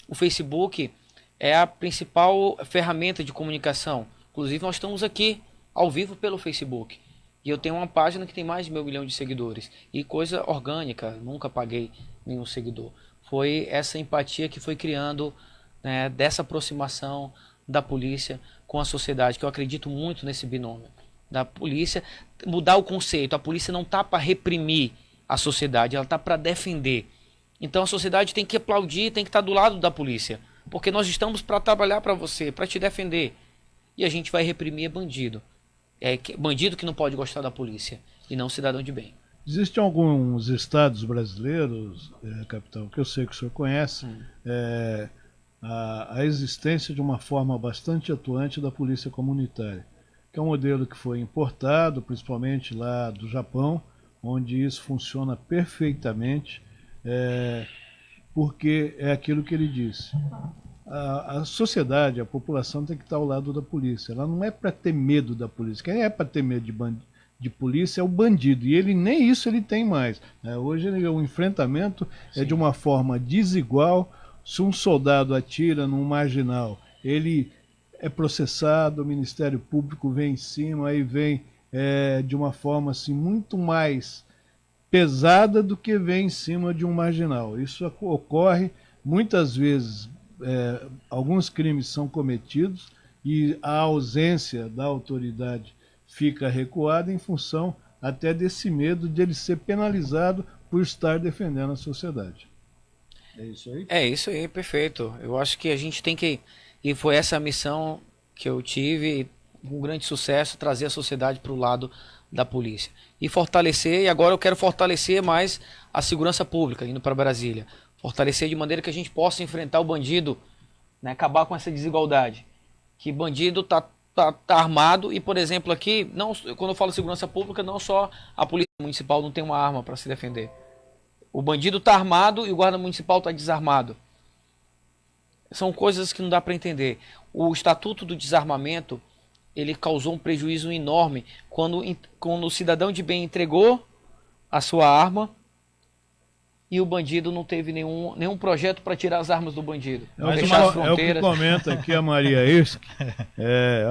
Speaker 2: o Facebook é a principal ferramenta de comunicação. Inclusive, nós estamos aqui, ao vivo, pelo Facebook. E eu tenho uma página que tem mais de 500 mil de seguidores. E coisa orgânica, nunca paguei nenhum seguidor. Foi essa empatia que foi criando, né, dessa aproximação da polícia com a sociedade, que eu acredito muito nesse binômio. Da polícia, mudar o conceito. A polícia não está para reprimir a sociedade, ela está para defender. Então a sociedade tem que aplaudir, tem que estar do lado da polícia. Porque nós estamos para trabalhar para você, para te defender. e a gente vai reprimir bandido. Bandido que não pode gostar da polícia e não cidadão de bem.
Speaker 1: Existem alguns estados brasileiros, capitão, que eu sei que o senhor conhece, a existência de uma forma bastante atuante da polícia comunitária, que é um modelo que foi importado, principalmente lá do Japão, onde isso funciona perfeitamente, porque é aquilo que ele disse. A sociedade, a população tem que estar ao lado da polícia. Ela não é para ter medo da polícia. Quem é para ter medo de polícia é o bandido. E ele nem isso ele tem mais. Hoje o enfrentamento é de uma forma desigual. Se um soldado atira num marginal, ele é processado, o Ministério Público vem em cima, aí vem de uma forma assim, muito mais pesada do que vem em cima de um marginal. Isso ocorre muitas vezes. Alguns crimes são cometidos e a ausência da autoridade fica recuada em função até desse medo de ele ser penalizado por estar defendendo a sociedade. É isso aí?
Speaker 2: É isso aí, perfeito. Eu acho que a gente tem que, e foi essa a missão que eu tive, com grande sucesso, trazer a sociedade para o lado da polícia. E fortalecer, e agora eu quero fortalecer mais a segurança pública, indo para Brasília. Fortalecer de maneira que a gente possa enfrentar o bandido, né, acabar com essa desigualdade. Que bandido tá armado e, por exemplo, aqui, quando eu falo segurança pública, não só a polícia municipal não tem uma arma para se defender. O bandido está armado e o guarda municipal está desarmado. São coisas que não dá para entender. O Estatuto do Desarmamento, ele causou um prejuízo enorme quando o cidadão de bem entregou a sua arma e o bandido não teve nenhum projeto para tirar as armas do bandido.
Speaker 1: Fechar as fronteiras. É o que comenta aqui a Maria Irsk,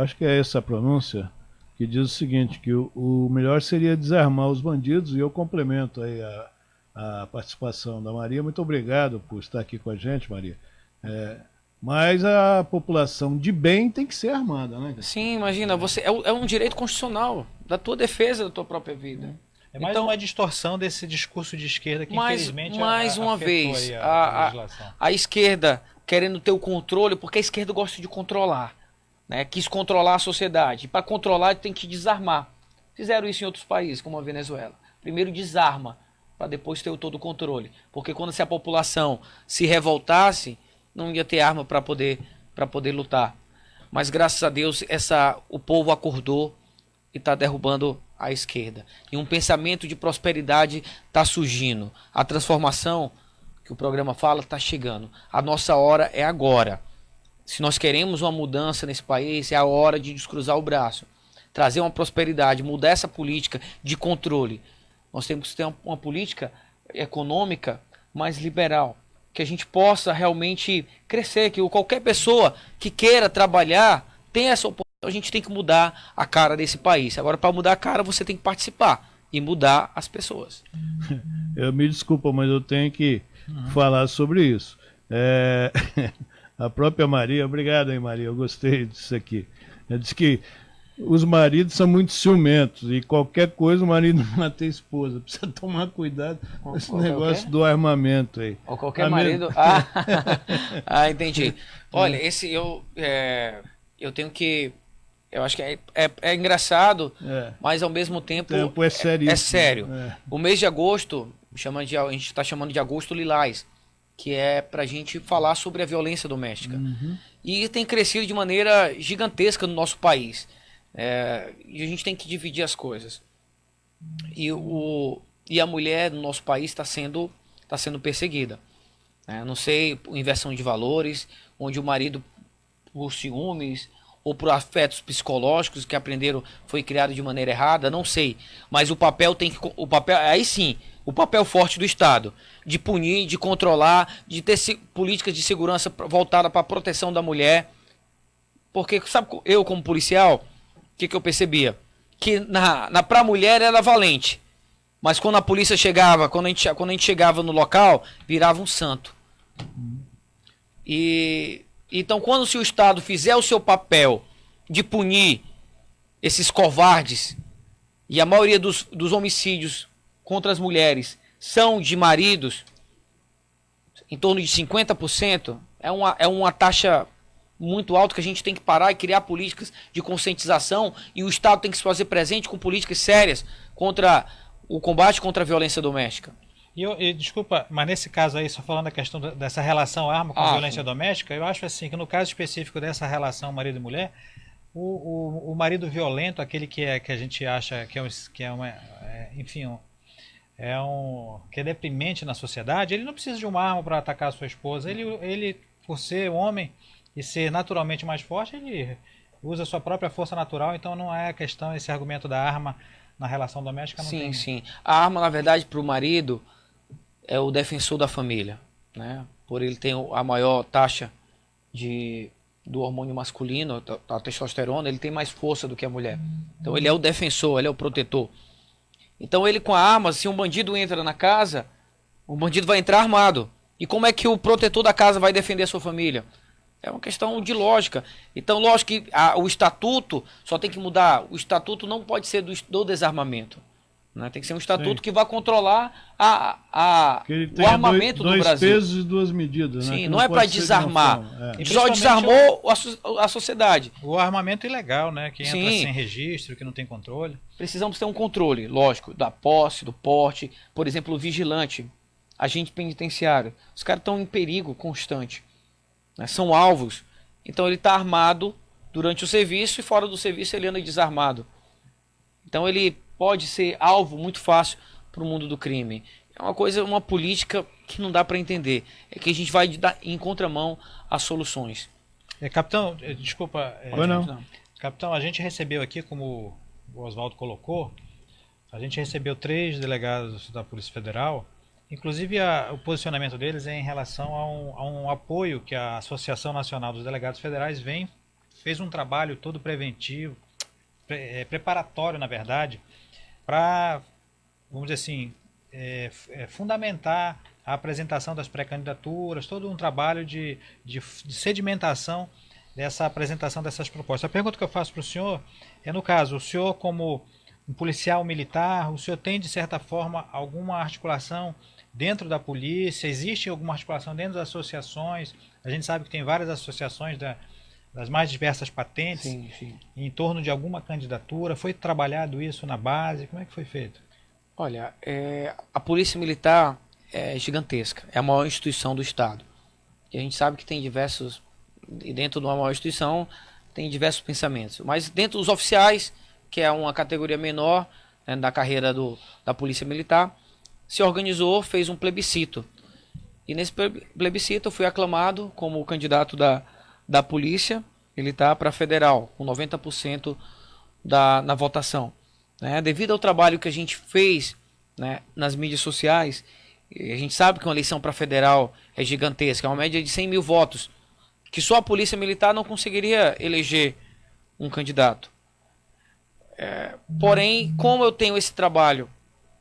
Speaker 1: acho que é essa a pronúncia, que diz o seguinte, que o melhor seria desarmar os bandidos, e eu complemento aí a participação da Maria. Muito obrigado por estar aqui com a gente, Maria. Mas a população de bem tem que ser armada, né?
Speaker 2: Sim, imagina, é um direito constitucional da tua defesa da tua própria vida.
Speaker 3: É mais uma distorção desse discurso de esquerda que infelizmente
Speaker 2: mais uma vez a esquerda querendo ter o controle, porque a esquerda gosta de controlar, né? Quis controlar a sociedade. E para controlar tem que desarmar. Fizeram isso em outros países, como a Venezuela. Primeiro desarma, para depois ter todo o controle. Porque quando se a população se revoltasse, não ia ter arma para poder lutar. Mas graças a Deus o povo acordou e está derrubando a esquerda. E um pensamento de prosperidade está surgindo. A transformação que o programa fala está chegando. A nossa hora é agora. Se nós queremos uma mudança nesse país, é a hora de descruzar o braço. Trazer uma prosperidade, mudar essa política de controle. Nós temos que ter uma política econômica mais liberal. Que a gente possa realmente crescer. Que qualquer pessoa que queira trabalhar tenha essa oportunidade. A gente tem que mudar a cara desse país. Agora, para mudar a cara, você tem que participar e mudar as pessoas.
Speaker 1: Me desculpa, mas eu tenho que falar sobre isso. A própria Maria, obrigado aí, Maria, eu gostei disso aqui. Ela disse que os maridos são muito ciumentos e qualquer coisa o marido mata a esposa. Precisa tomar cuidado com esse negócio do armamento aí.
Speaker 2: Ou qualquer marido... entendi. Olha, eu tenho que... Eu acho que é engraçado, mas ao mesmo tempo
Speaker 1: é sério.
Speaker 2: É sério. O mês de agosto, a gente está chamando de agosto lilás, que é para a gente falar sobre a violência doméstica. E tem crescido de maneira gigantesca no nosso país. E a gente tem que dividir as coisas. E a mulher no nosso país está sendo perseguida. Não sei, por inversão de valores, onde o marido, por ciúmes ou por afetos psicológicos que aprenderam, foi criado de maneira errada, não sei. Mas o papel aí sim, o papel forte do Estado, de punir, de controlar, de ter políticas de segurança voltada para a proteção da mulher. Porque, sabe, eu como policial, o que eu percebia? Que pra mulher era valente. Mas quando a polícia chegava, quando a gente chegava no local, virava um santo. Então, se o Estado fizer o seu papel de punir esses covardes, e a maioria dos homicídios contra as mulheres são de maridos, em torno de 50%, é uma taxa muito alto que a gente tem que parar e criar políticas de conscientização e o Estado tem que se fazer presente com políticas sérias contra o combate contra a violência doméstica.
Speaker 3: Desculpa, mas nesse caso aí, só falando da questão dessa relação arma com violência doméstica, eu acho assim que no caso específico dessa relação marido e mulher, o marido violento, aquele que a gente acha que é deprimente na sociedade, ele não precisa de uma arma para atacar a sua esposa. Ele, por ser homem e ser naturalmente mais forte, ele usa a sua própria força natural, então não é questão esse argumento da arma na relação doméstica. Não tem.
Speaker 2: Sim. A arma, na verdade, para o marido é o defensor da família, né? Por ele ter a maior taxa do hormônio masculino, da testosterona, ele tem mais força do que a mulher. Então ele é o defensor, ele é o protetor. Então ele com a arma, se um bandido entra na casa, o bandido vai entrar armado. E como é que o protetor da casa vai defender a sua família? É uma questão de lógica. Então, lógico que o estatuto só tem que mudar. O estatuto não pode ser do desarmamento. Né? Tem que ser um estatuto que vai controlar o armamento do Brasil.
Speaker 1: Dois pesos e duas medidas.
Speaker 2: Sim,
Speaker 1: né?
Speaker 2: não é para desarmar. Só desarmou a sociedade.
Speaker 3: O armamento ilegal, né? Que entra sem registro, que não tem controle.
Speaker 2: Precisamos ter um controle, lógico, da posse, do porte. Por exemplo, o vigilante, agente penitenciário. Os caras estão em perigo constante. Né? São alvos. Então ele está armado durante o serviço e fora do serviço ele anda desarmado. Então ele pode ser alvo muito fácil para o mundo do crime. É uma política que não dá para entender. É que a gente vai em contramão às soluções.
Speaker 3: Capitão, desculpa.
Speaker 1: Não.
Speaker 3: Capitão, a gente recebeu aqui, como o Oswaldo colocou, a gente recebeu 3 delegados da Polícia Federal. Inclusive, o posicionamento deles é em relação a um apoio que a Associação Nacional dos Delegados Federais fez um trabalho todo preventivo, preparatório, na verdade, para, vamos dizer assim, fundamentar a apresentação das pré-candidaturas, todo um trabalho de sedimentação dessa apresentação dessas propostas. A pergunta que eu faço para o senhor é, no caso, o senhor como um policial militar, o senhor tem, de certa forma, alguma articulação dentro da polícia? Existe alguma articulação dentro das associações? A gente sabe que tem várias associações das mais diversas patentes,
Speaker 2: sim.
Speaker 3: Em torno de alguma candidatura. Foi trabalhado isso na base? Como é que foi feito?
Speaker 2: Olha, a Polícia Militar é gigantesca, é a maior instituição do Estado. E a gente sabe que tem diversos, e dentro de uma maior instituição, tem diversos pensamentos. Mas dentro dos oficiais, que é uma categoria menor, né, da carreira da Polícia Militar, se organizou, fez um plebiscito. E nesse plebiscito eu fui aclamado como candidato da Polícia Militar para federal, com 90% na votação. Né? Devido ao trabalho que a gente fez, né, nas mídias sociais, a gente sabe que uma eleição para federal é gigantesca, é uma média de 100 mil votos, que só a Polícia Militar não conseguiria eleger um candidato. Porém, como eu tenho esse trabalho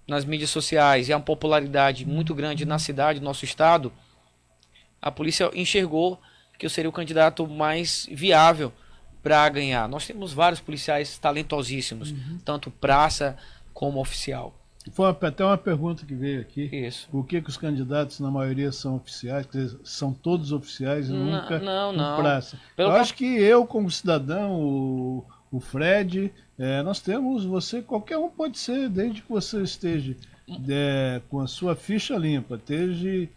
Speaker 2: nas mídias sociais e a popularidade muito grande na cidade, no nosso estado, a polícia enxergou que eu seria o candidato mais viável para ganhar. Nós temos vários policiais talentosíssimos, tanto praça como oficial.
Speaker 1: Foi até uma pergunta que veio aqui.
Speaker 2: Isso.
Speaker 1: Por que os candidatos, na maioria, são oficiais? Quer dizer, são todos oficiais e nunca
Speaker 2: não.
Speaker 1: praça? Acho que eu, como cidadão, o Fred, nós temos, qualquer um pode ser, desde que você esteja com a sua ficha limpa, esteja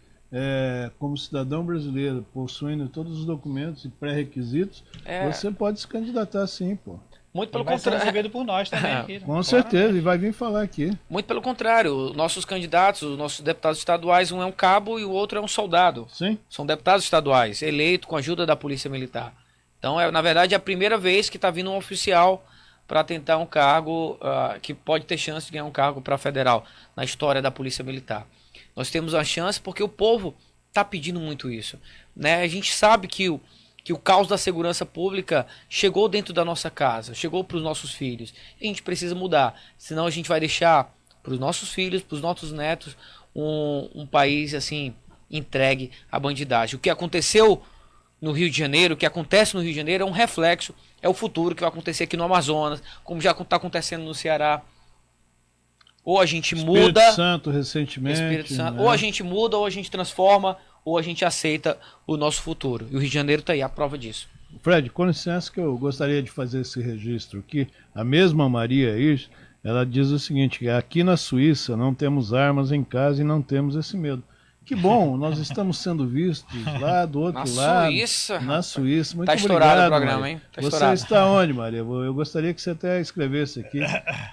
Speaker 1: como cidadão brasileiro, possuindo todos os documentos e pré-requisitos, você pode se candidatar sim, pô.
Speaker 2: Muito pelo
Speaker 3: contrário. Vai ser recebido por nós também aqui.
Speaker 1: Com certeza, e vai vir falar aqui.
Speaker 2: Muito pelo contrário, nossos candidatos, os nossos deputados estaduais, um é um cabo e o outro é um soldado.
Speaker 1: Sim.
Speaker 2: São deputados estaduais, eleitos com a ajuda da Polícia Militar. Então, na verdade, é a primeira vez que está vindo um oficial para tentar um cargo, que pode ter chance de ganhar um cargo para federal, na história da Polícia Militar. Nós temos a chance porque o povo está pedindo muito isso. Né? A gente sabe que o caos da segurança pública chegou dentro da nossa casa, chegou para os nossos filhos. E a gente precisa mudar, senão a gente vai deixar para os nossos filhos, para os nossos netos, um país assim entregue à bandidagem. O que aconteceu no Rio de Janeiro, o que acontece no Rio de Janeiro é um reflexo, é o futuro que vai acontecer aqui no Amazonas, como já está acontecendo no Ceará. Ou a gente muda...
Speaker 1: Espírito Santo recentemente.
Speaker 2: Espírito Santo,
Speaker 1: né?
Speaker 2: Ou a gente muda, ou a gente transforma, ou a gente aceita o nosso futuro. E o Rio de Janeiro está aí, a prova disso.
Speaker 1: Fred, com licença que eu gostaria de fazer esse registro aqui. A mesma Maria Hirsch, ela diz o seguinte, que aqui na Suíça não temos armas em casa e não temos esse medo. Que bom, nós estamos sendo vistos lá do outro lado.
Speaker 2: Suíça,
Speaker 1: na Suíça. Muito
Speaker 2: tá
Speaker 1: obrigado,
Speaker 2: estourado o programa,
Speaker 1: Maria.
Speaker 2: hein? Tá
Speaker 1: você
Speaker 2: estourado.
Speaker 1: está onde, Maria? Eu gostaria que você até escrevesse aqui.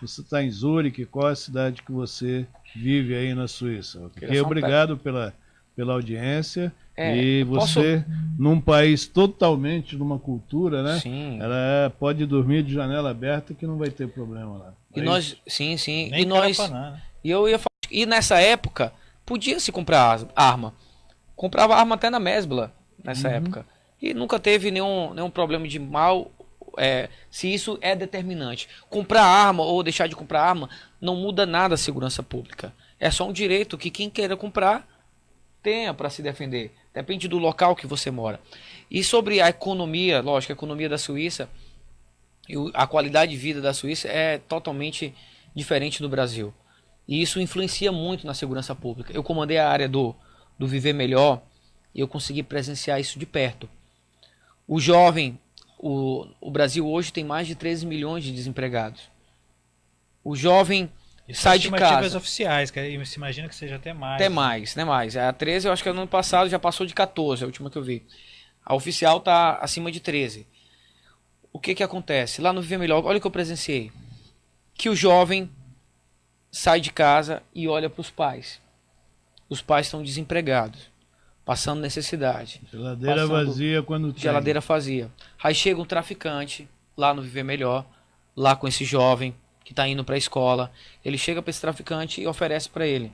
Speaker 1: Você está em Zurique, qual é a cidade que você vive aí na Suíça? Okay? Obrigado pela audiência. E você, num país totalmente, numa cultura, né?
Speaker 2: Sim.
Speaker 1: Ela pode dormir de janela aberta que não vai ter problema lá.
Speaker 2: E nós, sim.
Speaker 3: Nem
Speaker 2: e nós,
Speaker 3: né?
Speaker 2: e eu ia falar, e nessa época podia-se comprar arma. Comprava arma até na Mesbla nessa época. E nunca teve nenhum problema de mal. Se isso é determinante. Comprar arma ou deixar de comprar arma não muda nada a segurança pública. É só um direito que quem queira comprar tenha para se defender. Depende do local que você mora. E sobre a economia, lógico, a economia da Suíça, a qualidade de vida da Suíça é totalmente diferente do Brasil. E isso influencia muito na segurança pública. Eu comandei a área do Viver Melhor e eu consegui presenciar isso de perto. O jovem, o Brasil hoje tem mais de 13 milhões de desempregados. O jovem sai de casa.
Speaker 3: Estimativas oficiais, que se imagina que seja até mais.
Speaker 2: Até mais. A 13, eu acho que no ano passado já passou de 14, a última que eu vi. A oficial está acima de 13. O que acontece? Lá no Viver Melhor, olha o que eu presenciei. Que o jovem sai de casa e olha para os pais. Os pais estão desempregados, passando necessidade.
Speaker 1: Geladeira vazia quando tem.
Speaker 2: Geladeira vazia. Aí chega um traficante lá no Viver Melhor, lá com esse jovem que está indo para a escola. Ele chega para esse traficante e oferece para ele.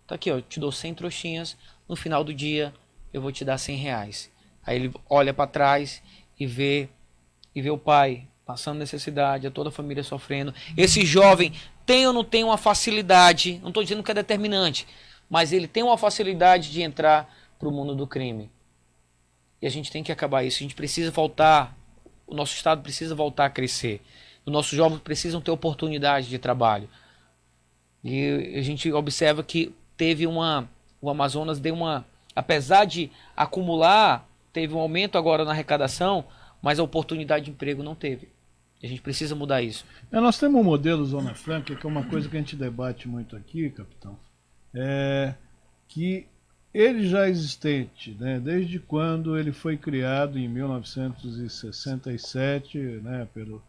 Speaker 2: Tá aqui, ó, eu te dou 100 trouxinhas, no final do dia eu vou te dar 100 reais. Aí ele olha para trás e vê o pai passando necessidade, toda a família sofrendo. Esse jovem tem ou não tem uma facilidade, não estou dizendo que é determinante, mas ele tem uma facilidade de entrar para o mundo do crime. E a gente tem que acabar isso. A gente precisa voltar, o nosso Estado precisa voltar a crescer. Os nossos jovens precisam ter oportunidade de trabalho. E a gente observa que teve o Amazonas deu apesar de acumular, teve um aumento agora na arrecadação, mas a oportunidade de emprego não teve. A gente precisa mudar isso.
Speaker 1: Nós temos um modelo Zona Franca, que é uma coisa que a gente debate muito aqui, capitão, que ele já é existente, né, desde quando ele foi criado em 1967, né, pela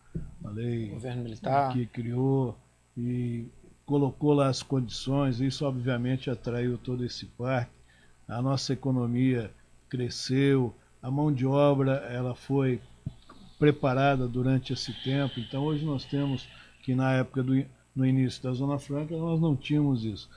Speaker 1: lei
Speaker 2: governo militar
Speaker 1: que criou e colocou lá as condições. Isso obviamente atraiu todo esse parque. A nossa economia cresceu, a mão de obra ela foi preparada durante esse tempo. Então hoje nós temos que na época no início da Zona Franca nós não tínhamos isso.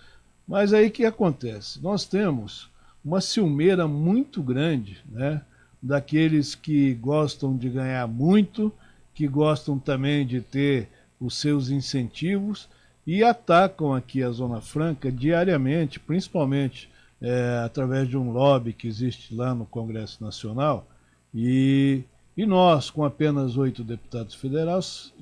Speaker 1: Mas aí o que acontece? Nós temos uma ciumeira muito grande, né, daqueles que gostam de ganhar muito, que gostam também de ter os seus incentivos e atacam aqui a Zona Franca diariamente, principalmente através de um lobby que existe lá no Congresso Nacional. E nós, com apenas 8 deputados federais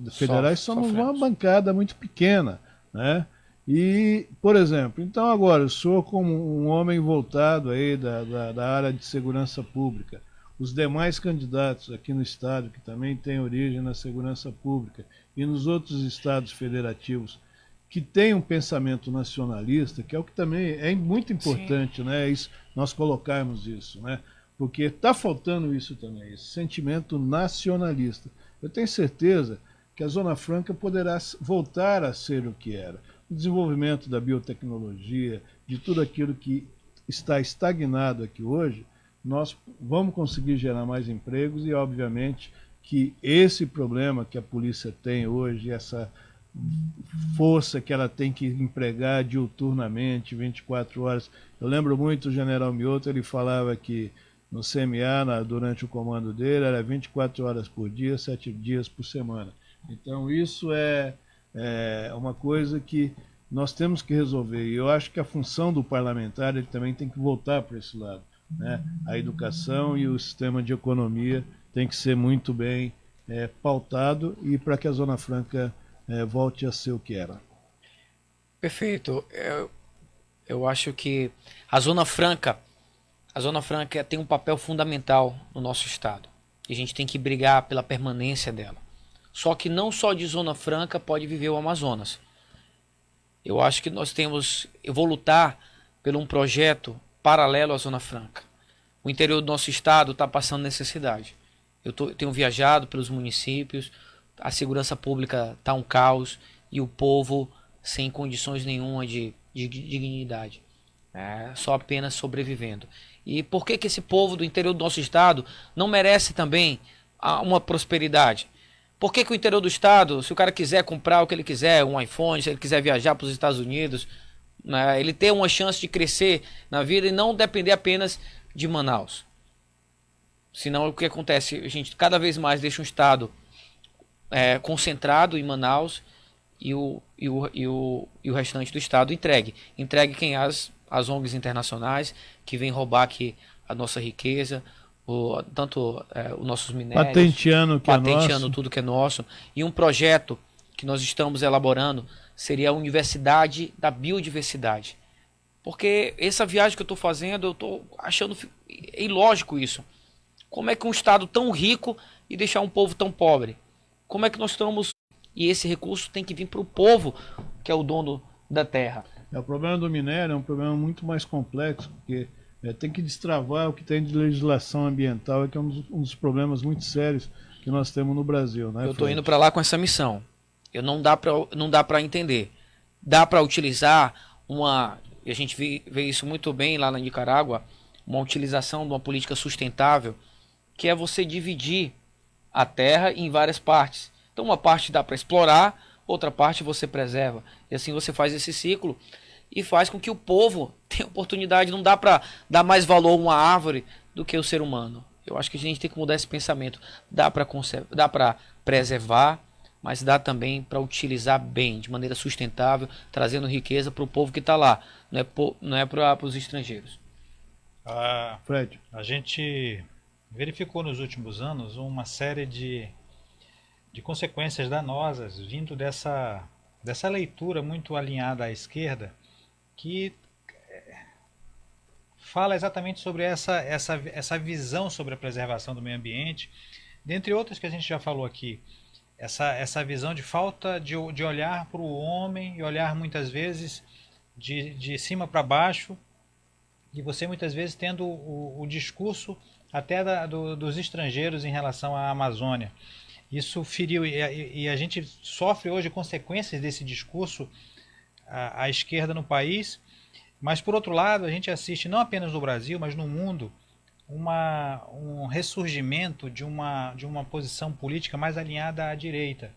Speaker 1: somos uma bancada muito pequena, né? E, por exemplo, então agora, eu sou como um homem voltado aí da área de segurança pública. Os demais candidatos aqui no estado, que também têm origem na segurança pública, e nos outros estados federativos, que têm um pensamento nacionalista, que é o que também é muito importante, né? Nós colocarmos isso, né? Porque está faltando isso também, esse sentimento nacionalista. Eu tenho certeza que a Zona Franca poderá voltar a ser o que era. O desenvolvimento da biotecnologia, de tudo aquilo que está estagnado aqui hoje, nós vamos conseguir gerar mais empregos e, obviamente, que esse problema que a polícia tem hoje, essa força que ela tem que empregar diuturnamente, 24 horas. Eu lembro muito do general Mioto, ele falava que no CMA, durante o comando dele, era 24 horas por dia, 7 dias por semana. Então isso é uma coisa que nós temos que resolver. E eu acho que a função do parlamentar ele também tem que voltar para esse lado, né? A educação e o sistema de economia tem que ser muito bem pautado e para que a Zona Franca volte a ser o que era.
Speaker 2: Perfeito. Eu acho que a Zona Franca tem um papel fundamental no nosso estado. E a gente tem que brigar pela permanência dela. Só que não só de Zona Franca pode viver o Amazonas. Eu acho que eu vou lutar por um projeto paralelo à Zona Franca. O interior do nosso estado está passando necessidade. Eu tenho viajado pelos municípios, a segurança pública está um caos e o povo sem condições nenhuma de dignidade. Só apenas sobrevivendo. E por que esse povo do interior do nosso estado não merece também uma prosperidade? Por que o interior do estado, se o cara quiser comprar o que ele quiser, um iPhone, se ele quiser viajar para os Estados Unidos, né, ele ter uma chance de crescer na vida e não depender apenas de Manaus? Senão o que acontece? A gente cada vez mais deixa um estado concentrado em Manaus e o restante do estado entregue. Entregue quem? As ONGs internacionais que vêm roubar aqui a nossa riqueza, tanto os nossos minérios, patenteando tudo que é nosso. E um projeto que nós estamos elaborando seria a Universidade da Biodiversidade. Porque essa viagem que eu estou fazendo, eu estou achando ilógico isso. Como é que um estado tão rico e deixar um povo tão pobre? Como é que nós estamos... E esse recurso tem que vir para o povo, que é o dono da terra.
Speaker 1: O problema do minério é um problema muito mais complexo, porque tem que destravar o que tem de legislação ambiental, que é um dos problemas muito sérios que nós temos no Brasil. Né,
Speaker 2: eu estou indo para lá com essa missão. Não dá para entender. Dá para utilizar e a gente vê isso muito bem lá na Nicarágua, uma utilização de uma política sustentável, que é você dividir a terra em várias partes. Então uma parte dá para explorar, outra parte você preserva. E assim você faz esse ciclo e faz com que o povo tenha oportunidade. Não dá para dar mais valor a uma árvore do que o ser humano. Eu acho que a gente tem que mudar esse pensamento. Dá para preservar, mas dá também para utilizar bem, de maneira sustentável, trazendo riqueza para o povo que está lá. Não é para os estrangeiros.
Speaker 3: Fred, a gente verificou nos últimos anos uma série de consequências danosas vindo dessa leitura muito alinhada à esquerda, que fala exatamente sobre essa visão sobre a preservação do meio ambiente, dentre outras que a gente já falou aqui. Essa visão de falta de olhar para o homem e olhar muitas vezes de cima para baixo, e você muitas vezes tendo o discurso até dos estrangeiros em relação à Amazônia. Isso feriu, e a gente sofre hoje consequências desse discurso à esquerda no país, mas por outro lado a gente assiste não apenas no Brasil, mas no mundo, um ressurgimento de uma posição política mais alinhada à direita.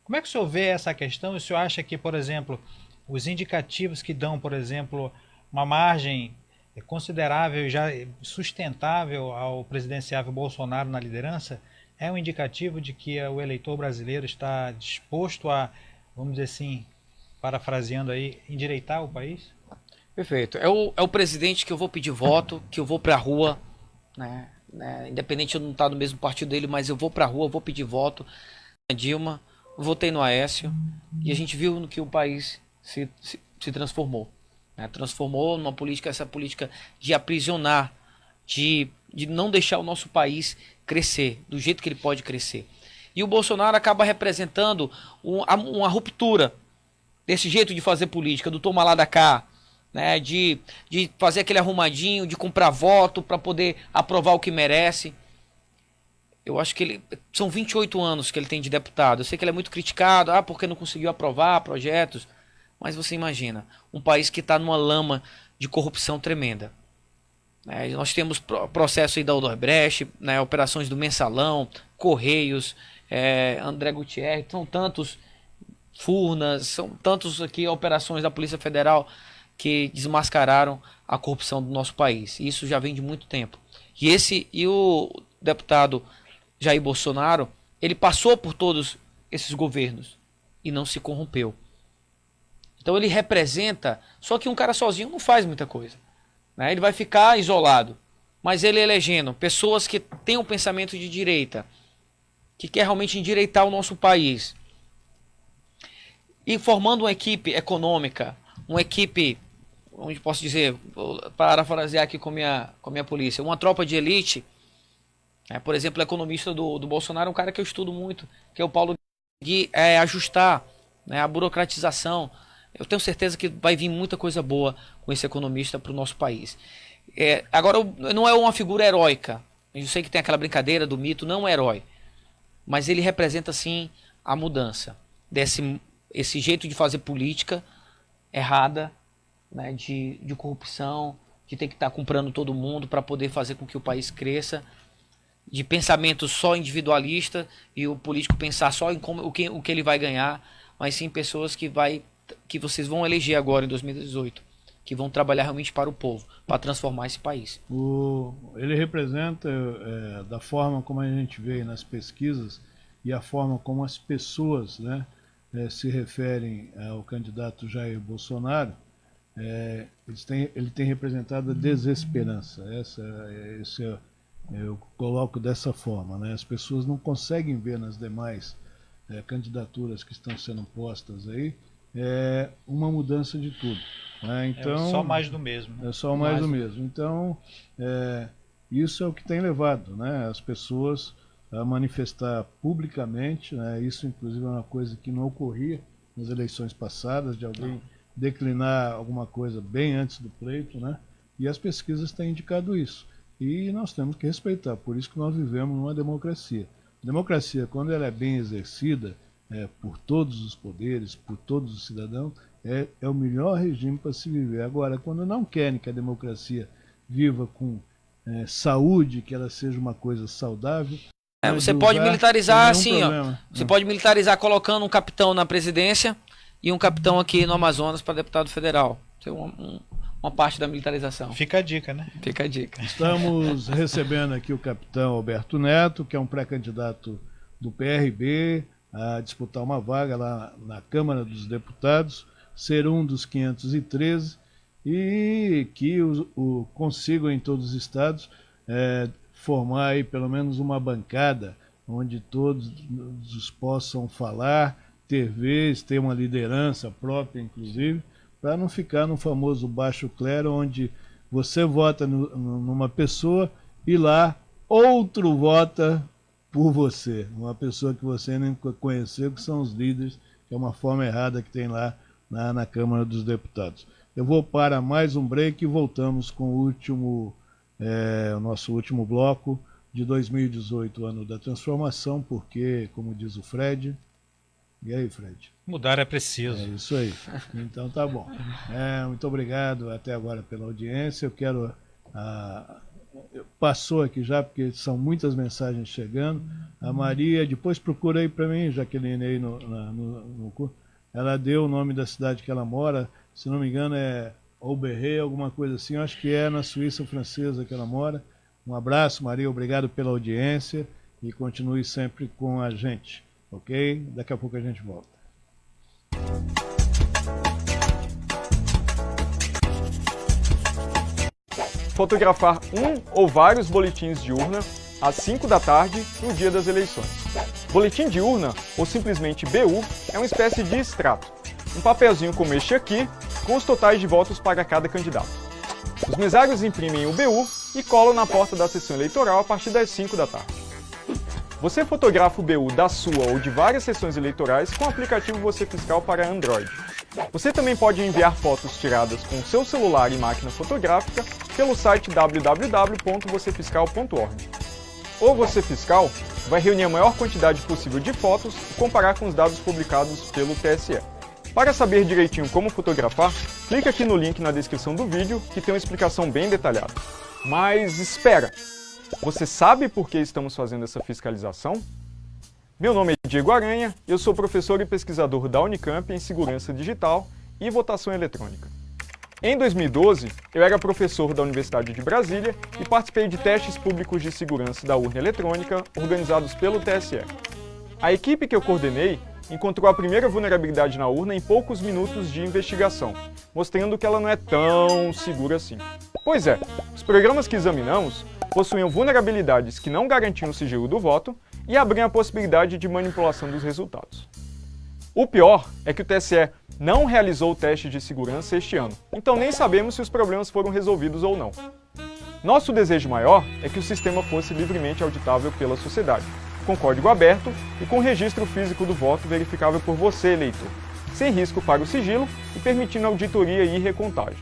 Speaker 3: Como é que o senhor vê essa questão? O senhor acha que, por exemplo, os indicativos que dão, por exemplo, uma margem considerável e já sustentável ao presidenciável Bolsonaro na liderança, é um indicativo de que o eleitor brasileiro está disposto a, vamos dizer assim, parafraseando aí, endireitar o país?
Speaker 2: Perfeito. É o presidente que eu vou pedir voto, que eu vou para a rua, né? Independente de eu não estar no mesmo partido dele, mas eu vou para a rua, vou pedir voto. Dilma, votei no Aécio, e a gente viu no que o país se transformou. Transformou numa política, essa política de aprisionar, de não deixar o nosso país crescer do jeito que ele pode crescer. E o Bolsonaro acaba representando uma ruptura desse jeito de fazer política, do toma lá da cá, né? De fazer aquele arrumadinho, de comprar voto para poder aprovar o que merece. Eu acho que são 28 anos que ele tem de deputado. Eu sei que ele é muito criticado, porque não conseguiu aprovar projetos. Mas você imagina, um país que está numa lama de corrupção tremenda. Nós temos processo aí da Odebrecht, operações do Mensalão, Correios, André Gutierrez, são tantos Furnas, são tantos aqui operações da Polícia Federal que desmascararam a corrupção do nosso país. E isso já vem de muito tempo. E o deputado Jair Bolsonaro, ele passou por todos esses governos e não se corrompeu. Então ele representa, só que um cara sozinho não faz muita coisa. Ele vai ficar isolado. Mas ele elegendo pessoas que têm um pensamento de direita, que quer realmente endireitar o nosso país, e formando uma equipe econômica, uma equipe, onde posso dizer, vou parafrasear aqui com a minha polícia, uma tropa de elite, Por exemplo, o economista do Bolsonaro é um cara que eu estudo muito, que é o Paulo de ajustar, né, a burocratização. Eu tenho certeza que vai vir muita coisa boa com esse economista para o nosso país. Agora, não é uma figura heróica. Eu sei que tem aquela brincadeira do mito, não é herói. Mas ele representa, sim, a mudança. Esse jeito de fazer política errada, né, de corrupção, de ter que estar comprando todo mundo para poder fazer com que o país cresça, de pensamento só individualista e o político pensar só em o que ele vai ganhar, mas sim pessoas que vocês vão eleger agora em 2018, que vão trabalhar realmente para o povo, para transformar esse país.
Speaker 1: Ele representa, da forma como a gente vê nas pesquisas e a forma como as pessoas, né, se referem ao candidato Jair Bolsonaro, ele tem representado a desesperança. Eu coloco dessa forma, né? As pessoas não conseguem ver nas demais candidaturas que estão sendo postas aí uma mudança de tudo, né? Então,
Speaker 3: só mais do mesmo.
Speaker 1: É só mais do mesmo. Então, isso é o que tem levado, né, as pessoas a manifestar publicamente, né? Isso, inclusive, é uma coisa que não ocorria nas eleições passadas, de alguém declinar alguma coisa bem antes do pleito, né? E as pesquisas têm indicado isso. E nós temos que respeitar, por isso que nós vivemos numa democracia. Democracia, quando ela é bem exercida por todos os poderes, por todos os cidadãos, é o melhor regime para se viver. Agora, quando não querem que a democracia viva com saúde, que ela seja uma coisa saudável...
Speaker 2: Você pode militarizar assim, você pode militarizar colocando um capitão na presidência e um capitão aqui no Amazonas para deputado federal. Uma parte da militarização.
Speaker 3: Fica a dica, né?
Speaker 2: Fica a dica.
Speaker 1: Estamos recebendo aqui o capitão Alberto Neto, que é um pré-candidato do PRB a disputar uma vaga lá na Câmara dos Deputados, ser um dos 513 e que consigam em todos os estados formar aí pelo menos uma bancada onde todos possam falar, ter vez, ter uma liderança própria, inclusive, para não ficar no famoso baixo clero, onde você vota numa pessoa e lá outro vota por você. Uma pessoa que você nem conheceu, que são os líderes, que é uma forma errada que tem lá na Câmara dos Deputados. Eu vou para mais um break e voltamos com o nosso último bloco de 2018, ano da transformação, porque, como diz o Fred... E aí, Fred?
Speaker 3: Mudar é preciso.
Speaker 1: É isso aí. Então tá bom. Muito obrigado até agora pela audiência. Eu quero... passou aqui já, porque são muitas mensagens chegando. A Maria, depois procura aí para mim, Jaqueline, aí no ela deu o nome da cidade que ela mora, se não me engano é Auberret, alguma coisa assim. Eu acho que é na Suíça francesa que ela mora. Um abraço, Maria, obrigado pela audiência e continue sempre com a gente. Ok? Daqui a pouco a gente volta.
Speaker 6: Fotografar um ou vários boletins de urna às 5 da tarde no dia das eleições. Boletim de urna, ou simplesmente BU, é uma espécie de extrato. Um papelzinho como este aqui, com os totais de votos para cada candidato. Os mesários imprimem o BU e colam na porta da sessão eleitoral a partir das 5 da tarde. Você fotografa o BU da sua ou de várias sessões eleitorais com o aplicativo Você Fiscal para Android. Você também pode enviar fotos tiradas com seu celular e máquina fotográfica pelo site www.vocefiscal.org. O Você Fiscal vai reunir a maior quantidade possível de fotos e comparar com os dados publicados pelo TSE. Para saber direitinho como fotografar, clique aqui no link na descrição do vídeo que tem uma explicação bem detalhada. Mas espera! Você sabe por que estamos fazendo essa fiscalização? Meu nome é Diego Aranha, eu sou professor e pesquisador da Unicamp em Segurança Digital e Votação Eletrônica. Em 2012, eu era professor da Universidade de Brasília e participei de testes públicos de segurança da urna eletrônica organizados pelo TSE. A equipe que eu coordenei encontrou a primeira vulnerabilidade na urna em poucos minutos de investigação, mostrando que ela não é tão segura assim. Pois é, os programas que examinamos possuíam vulnerabilidades que não garantiam o sigilo do voto e abriam a possibilidade de manipulação dos resultados. O pior é que o TSE não realizou o teste de segurança este ano, então nem sabemos se os problemas foram resolvidos ou não. Nosso desejo maior é que o sistema fosse livremente auditável pela sociedade, com código aberto e com registro físico do voto verificável por você, eleitor, sem risco para o sigilo e permitindo auditoria e recontagem.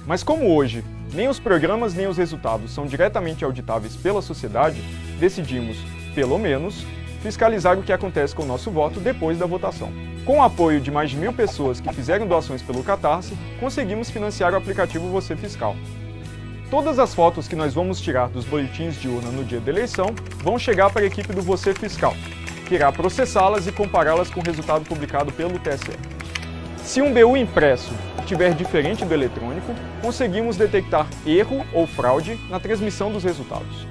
Speaker 6: Mas como hoje, nem os programas nem os resultados são diretamente auditáveis pela sociedade, decidimos, pelo menos, fiscalizar o que acontece com o nosso voto depois da votação. Com o apoio de mais de 1.000 pessoas que fizeram doações pelo Catarse, conseguimos financiar o aplicativo Você Fiscal. Todas as fotos que nós vamos tirar dos boletins de urna no dia da eleição vão chegar para a equipe do Você Fiscal, que irá processá-las e compará-las com o resultado publicado pelo TSE. Se um BU impresso estiver diferente do eletrônico, conseguimos detectar erro ou fraude na transmissão dos resultados.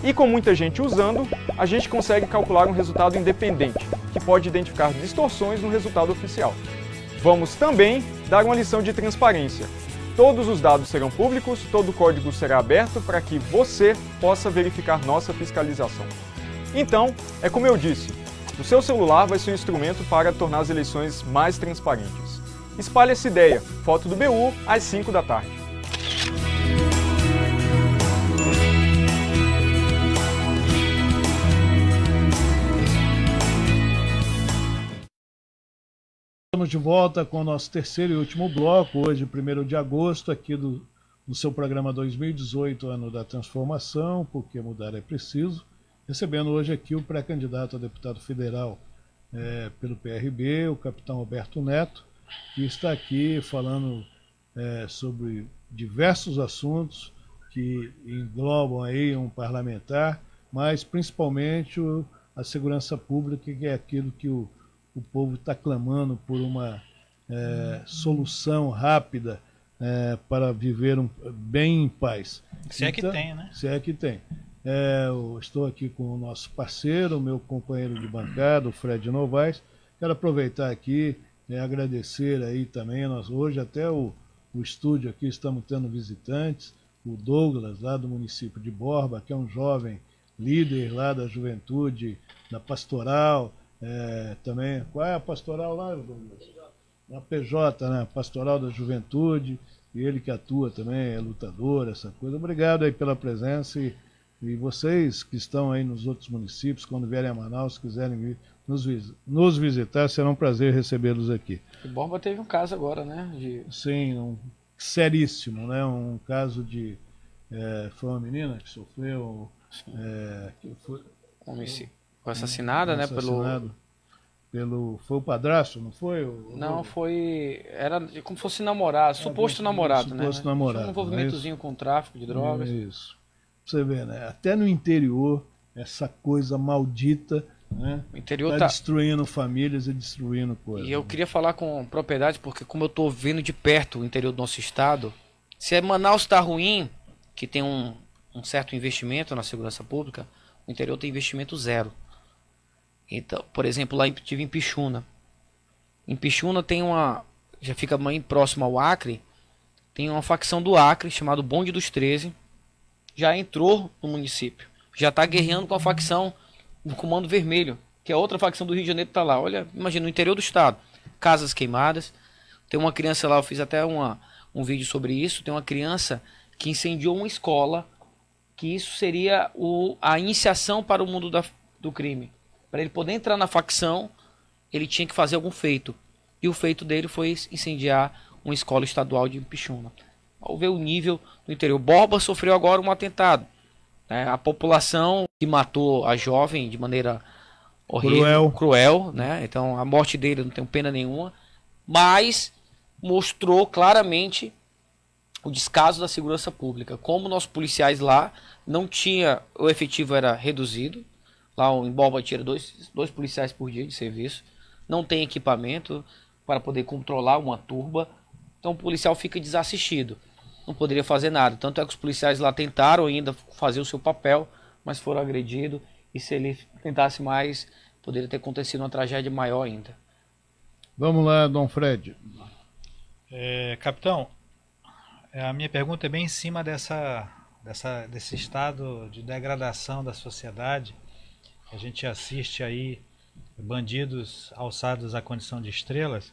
Speaker 6: E com muita gente usando, a gente consegue calcular um resultado independente, que pode identificar distorções no resultado oficial. Vamos também dar uma lição de transparência. Todos os dados serão públicos, todo o código será aberto para que você possa verificar nossa fiscalização. Então, é como eu disse, o seu celular vai ser um instrumento para tornar as eleições mais transparentes. Espalhe essa ideia. Foto do BU às 5 da tarde.
Speaker 1: Estamos de volta com o nosso terceiro e último bloco, hoje, 1º de agosto, aqui do seu programa 2018, Ano da Transformação, porque mudar é preciso. Recebendo hoje aqui o pré-candidato a deputado federal pelo PRB, o capitão Roberto Neto, que está aqui falando sobre diversos assuntos que englobam aí um parlamentar, mas principalmente a segurança pública, que é aquilo que o povo está clamando por uma solução rápida para viver bem em paz.
Speaker 3: Se é que tem, né?
Speaker 1: Se é que tem. Eu estou aqui com o nosso parceiro, meu companheiro de bancada, o Fred Novaes. Quero aproveitar aqui e agradecer aí também. Nós hoje até o estúdio aqui estamos tendo visitantes, o Douglas, lá do município de Borba, que é um jovem líder lá da juventude, da pastoral. Também, qual é a pastoral lá, Douglas? A PJ, né? Pastoral da Juventude, e ele que atua também, é lutador, essa coisa. Obrigado aí pela presença e vocês que estão aí nos outros municípios, quando vierem a Manaus, quiserem vir nos visitar, será um prazer recebê-los aqui.
Speaker 2: E Borba teve um caso agora, né?
Speaker 1: Sim, seríssimo, né? Um caso de... foi uma menina que sofreu...
Speaker 2: homicídio. Foi assassinada, né?
Speaker 1: Foi o padrasto, não foi?
Speaker 2: Não, foi... Era como se fosse namorado, suposto namorado, né?
Speaker 1: Suposto namorado.
Speaker 2: Tinha um envolvimentozinho com tráfico de drogas.
Speaker 1: Isso. Você vê, né? Até no interior, essa coisa maldita, né?
Speaker 2: O interior
Speaker 1: tá destruindo famílias e destruindo coisas.
Speaker 2: E eu queria falar com propriedade, porque como eu estou vendo de perto o interior do nosso estado, se Manaus está ruim, que tem um certo investimento na segurança pública, o interior tem investimento zero. Então, por exemplo, lá tive em Pixuna. Em Pixuna tem já fica bem próximo ao Acre, tem uma facção do Acre chamada Bonde dos 13, já entrou no município, já está guerreando com a facção do Comando Vermelho, que é outra facção do Rio de Janeiro que está lá. Olha, imagina, no interior do estado, casas queimadas. Tem uma criança lá, eu fiz até um vídeo sobre isso, tem uma criança que incendiou uma escola, que isso seria a iniciação para o mundo do crime. Para ele poder entrar na facção, ele tinha que fazer algum feito. E o feito dele foi incendiar uma escola estadual de Pixuna. Ao ver o nível do interior. Borba sofreu agora um atentado. Né? A população que matou a jovem de maneira horrível, cruel, né? Então a morte dele não tenho pena nenhuma. Mas mostrou claramente o descaso da segurança pública. Como nossos policiais lá não tinha, o efetivo era reduzido. Lá em Borba tira dois policiais por dia de serviço. Não tem equipamento para poder controlar uma turba. Então o policial fica desassistido. Não poderia fazer nada. Tanto é que os policiais lá tentaram ainda fazer o seu papel, mas foram agredidos. E se ele tentasse mais, poderia ter acontecido uma tragédia maior ainda.
Speaker 1: Vamos lá, Dom Fred.
Speaker 3: Capitão, a minha pergunta é bem em cima desse estado de degradação da sociedade. A gente assiste aí bandidos alçados à condição de estrelas.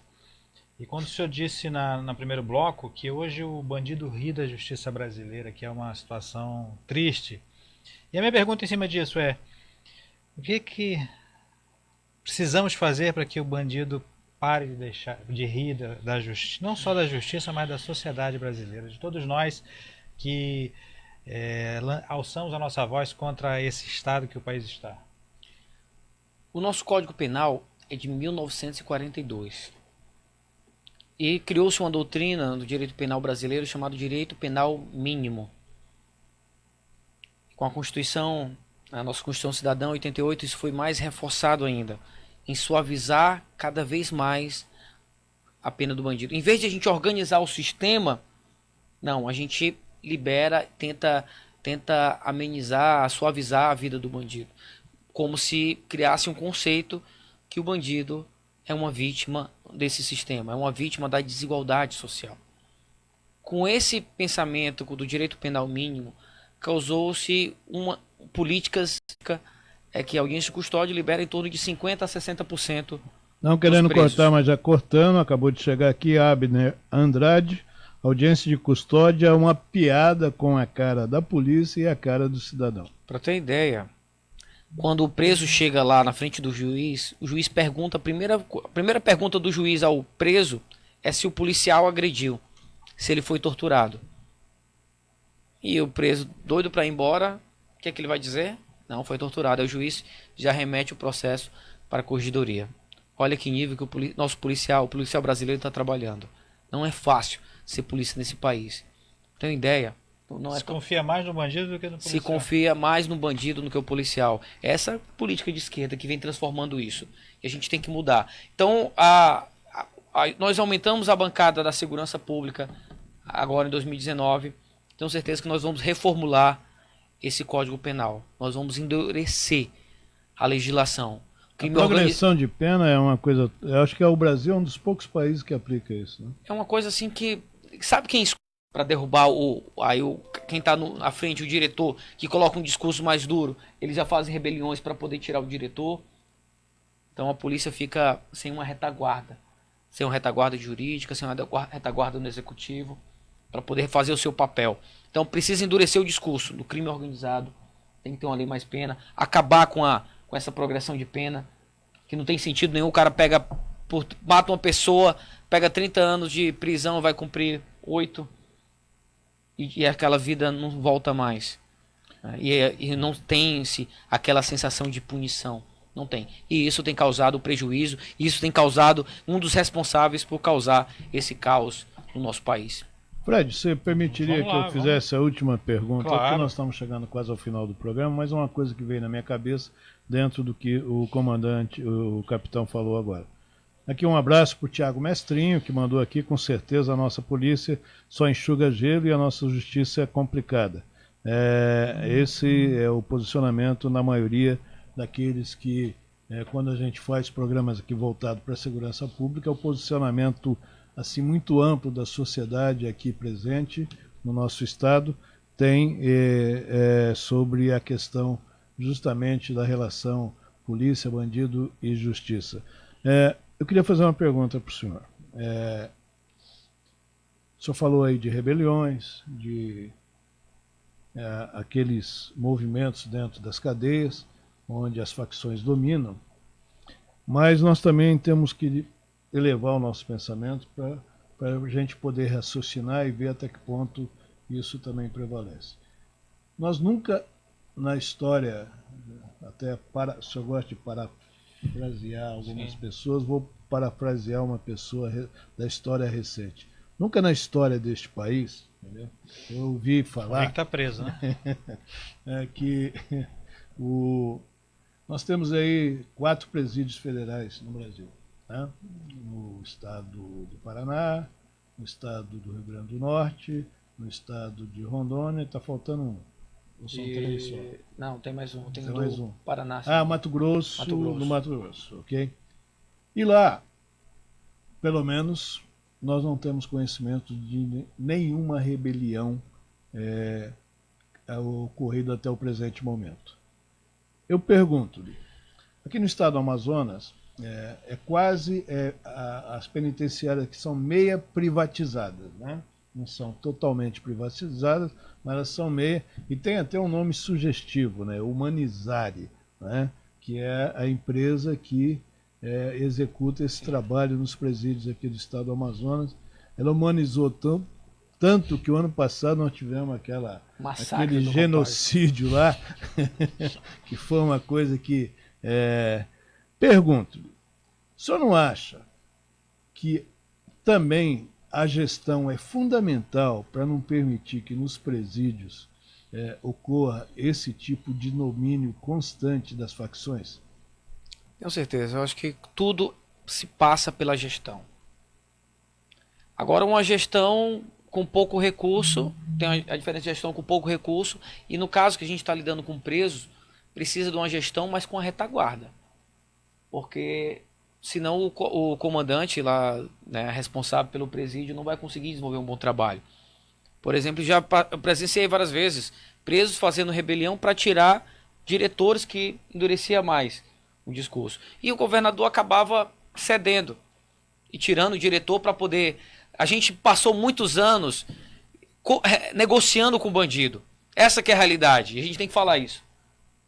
Speaker 3: E quando o senhor disse no primeiro bloco que hoje o bandido ri da justiça brasileira, que é uma situação triste, e a minha pergunta em cima disso é: o que precisamos fazer para que o bandido pare de rir da justiça, não só da justiça, mas da sociedade brasileira, de todos nós que alçamos a nossa voz contra esse estado que o país está?
Speaker 2: O nosso Código Penal é de 1942 e criou-se uma doutrina do direito penal brasileiro chamado direito penal mínimo. Com a Constituição, a nossa Constituição Cidadã 88, isso foi mais reforçado ainda, em suavizar cada vez mais a pena do bandido. Em vez de a gente organizar o sistema, não, a gente libera, tenta amenizar, suavizar a vida do bandido, como se criasse um conceito que o bandido é uma vítima desse sistema, é uma vítima da desigualdade social. Com esse pensamento do direito penal mínimo, causou-se políticas que a audiência de custódia libera em torno de 50% a 60%.
Speaker 1: Não querendo cortar, mas já cortando, acabou de chegar aqui Abner Andrade. Audiência de custódia é uma piada com a cara da polícia e a cara do cidadão.
Speaker 2: Para ter ideia, quando o preso chega lá na frente do juiz, o juiz pergunta, a primeira pergunta do juiz ao preso é se o policial agrediu, se ele foi torturado. E o preso, doido para ir embora, o que é que ele vai dizer? Não, foi torturado. Aí o juiz já remete o processo para a corregedoria. Olha que nível que o policial brasileiro está trabalhando. Não é fácil ser polícia nesse país. Tem ideia? Não
Speaker 3: se confia mais no bandido do que no policial.
Speaker 2: Se confia mais no bandido do que o policial. Essa política de esquerda que vem transformando isso. E a gente tem que mudar. Então, nós aumentamos a bancada da segurança pública agora em 2019. Tenho certeza que nós vamos reformular esse Código Penal. Nós vamos endurecer a legislação.
Speaker 1: A progressão de pena é uma coisa... Eu acho que o Brasil é um dos poucos países que aplica isso, né?
Speaker 2: É uma coisa assim que... Sabe quem escolhe para derrubar quem está à frente, o diretor, que coloca um discurso mais duro? Eles já fazem rebeliões para poder tirar o diretor. Então a polícia fica sem uma retaguarda. Sem uma retaguarda jurídica, sem uma retaguarda no executivo, para poder fazer o seu papel. Então precisa endurecer o discurso do crime organizado. Tem que ter uma lei mais pena. Acabar com essa progressão de pena, que não tem sentido nenhum. O cara mata uma pessoa, pega 30 anos de prisão, vai cumprir 8, e aquela vida não volta mais. E não tem-se aquela sensação de punição. Não tem. E isso tem causado prejuízo, isso tem causado um dos responsáveis por causar esse caos no nosso país.
Speaker 1: Fred, você permitiria que eu fizesse a última pergunta? Claro. Aqui nós estamos chegando quase ao final do programa, mas uma coisa que veio na minha cabeça dentro do que o capitão falou agora. Aqui um abraço para o Tiago Mestrinho, que mandou aqui: com certeza a nossa polícia só enxuga gelo e a nossa justiça é complicada. Esse é o posicionamento na maioria daqueles que, quando a gente faz programas aqui voltados para a segurança pública, é o posicionamento assim muito amplo da sociedade aqui presente no nosso estado tem sobre a questão justamente da relação polícia, bandido e justiça. Eu queria fazer uma pergunta para o senhor. O senhor falou aí de rebeliões, de aqueles movimentos dentro das cadeias, onde as facções dominam, mas nós também temos que elevar o nosso pensamento para a gente poder raciocinar e ver até que ponto isso também prevalece. Nós nunca, na história, se eu gosto de parafrasear algumas pessoas, vou parafrasear uma pessoa da história recente. Nunca na história deste país, entendeu? Eu ouvi falar...
Speaker 3: que está preso, né?
Speaker 1: Que nós temos aí 4 presídios federais no Brasil. Né? No estado do Paraná, no estado do Rio Grande do Norte, no estado de Rondônia, está faltando um. Ou são 3 só?
Speaker 2: Não, tem mais um. Tem
Speaker 1: mais um.
Speaker 2: Paraná.
Speaker 1: Mato Grosso, no Mato Grosso, ok? E lá, pelo menos, nós não temos conhecimento de nenhuma rebelião ocorrida até o presente momento. Eu pergunto-lhe, aqui no estado do Amazonas, quase as penitenciárias que são meia privatizadas, né? Não são totalmente privatizadas, mas elas são meia, e tem até um nome sugestivo, né? Humanizare, né? Que é a empresa que executa esse trabalho nos presídios aqui do estado do Amazonas. Ela humanizou tanto que o ano passado nós tivemos aquele genocídio lá, que foi uma coisa que... Pergunto, o senhor não acha que também a gestão é fundamental para não permitir que nos presídios ocorra esse tipo de domínio constante das facções?
Speaker 2: Com certeza, eu acho que tudo se passa pela gestão. Agora, uma gestão com pouco recurso, tem a diferença de gestão com pouco recurso, e no caso que a gente está lidando com presos, precisa de uma gestão, mas com a retaguarda. Porque senão o comandante lá, né, responsável pelo presídio, não vai conseguir desenvolver um bom trabalho. Por exemplo, já presenciei várias vezes presos fazendo rebelião para tirar diretores que endurecia mais o discurso. E o governador acabava cedendo e tirando o diretor para poder... A gente passou muitos anos negociando com o bandido. Essa que é a realidade. A gente tem que falar isso.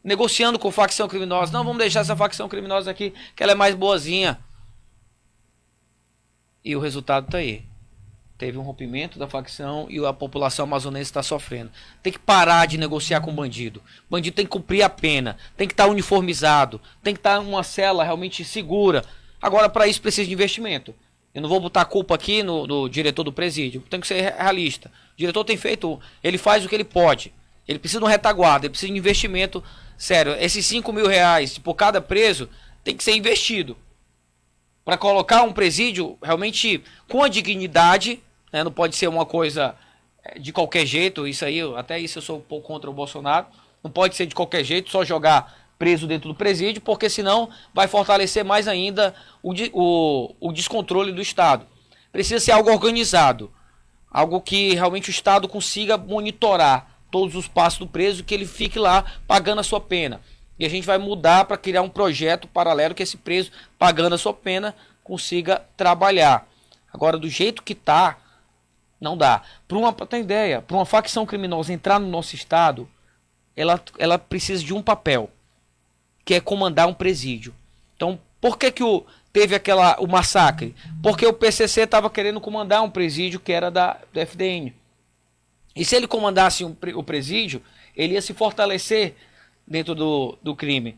Speaker 2: Negociando com facção criminosa. Não, vamos deixar essa facção criminosa aqui, que ela é mais boazinha. E o resultado está aí. Teve um rompimento da facção e a população amazonense está sofrendo. Tem que parar de negociar com o bandido. O bandido tem que cumprir a pena. Tem que estar uniformizado. Tem que estar em uma cela realmente segura. Agora, para isso, precisa de investimento. Eu não vou botar a culpa aqui no diretor do presídio. Tem que ser realista. O diretor tem feito... Ele faz o que ele pode. Ele precisa de um retaguarda. Ele precisa de investimento sério. Esses 5 mil reais por cada preso tem que ser investido. Para colocar um presídio realmente com a dignidade, né? Não pode ser uma coisa de qualquer jeito. Isso aí, até isso eu sou um pouco contra o Bolsonaro. Não pode ser de qualquer jeito, só jogar preso dentro do presídio, porque senão vai fortalecer mais ainda o descontrole do Estado. Precisa ser algo organizado, algo que realmente o Estado consiga monitorar todos os passos do preso, que ele fique lá pagando a sua pena. E a gente vai mudar para criar um projeto paralelo que esse preso, pagando a sua pena, consiga trabalhar. Agora, do jeito que está, não dá. Para ter ideia, para uma facção criminosa entrar no nosso Estado, ela precisa de um papel, que é comandar um presídio. Então, por que teve o massacre? Porque o PCC estava querendo comandar um presídio que era do FDN. E se ele comandasse o presídio, ele ia se fortalecer dentro do crime.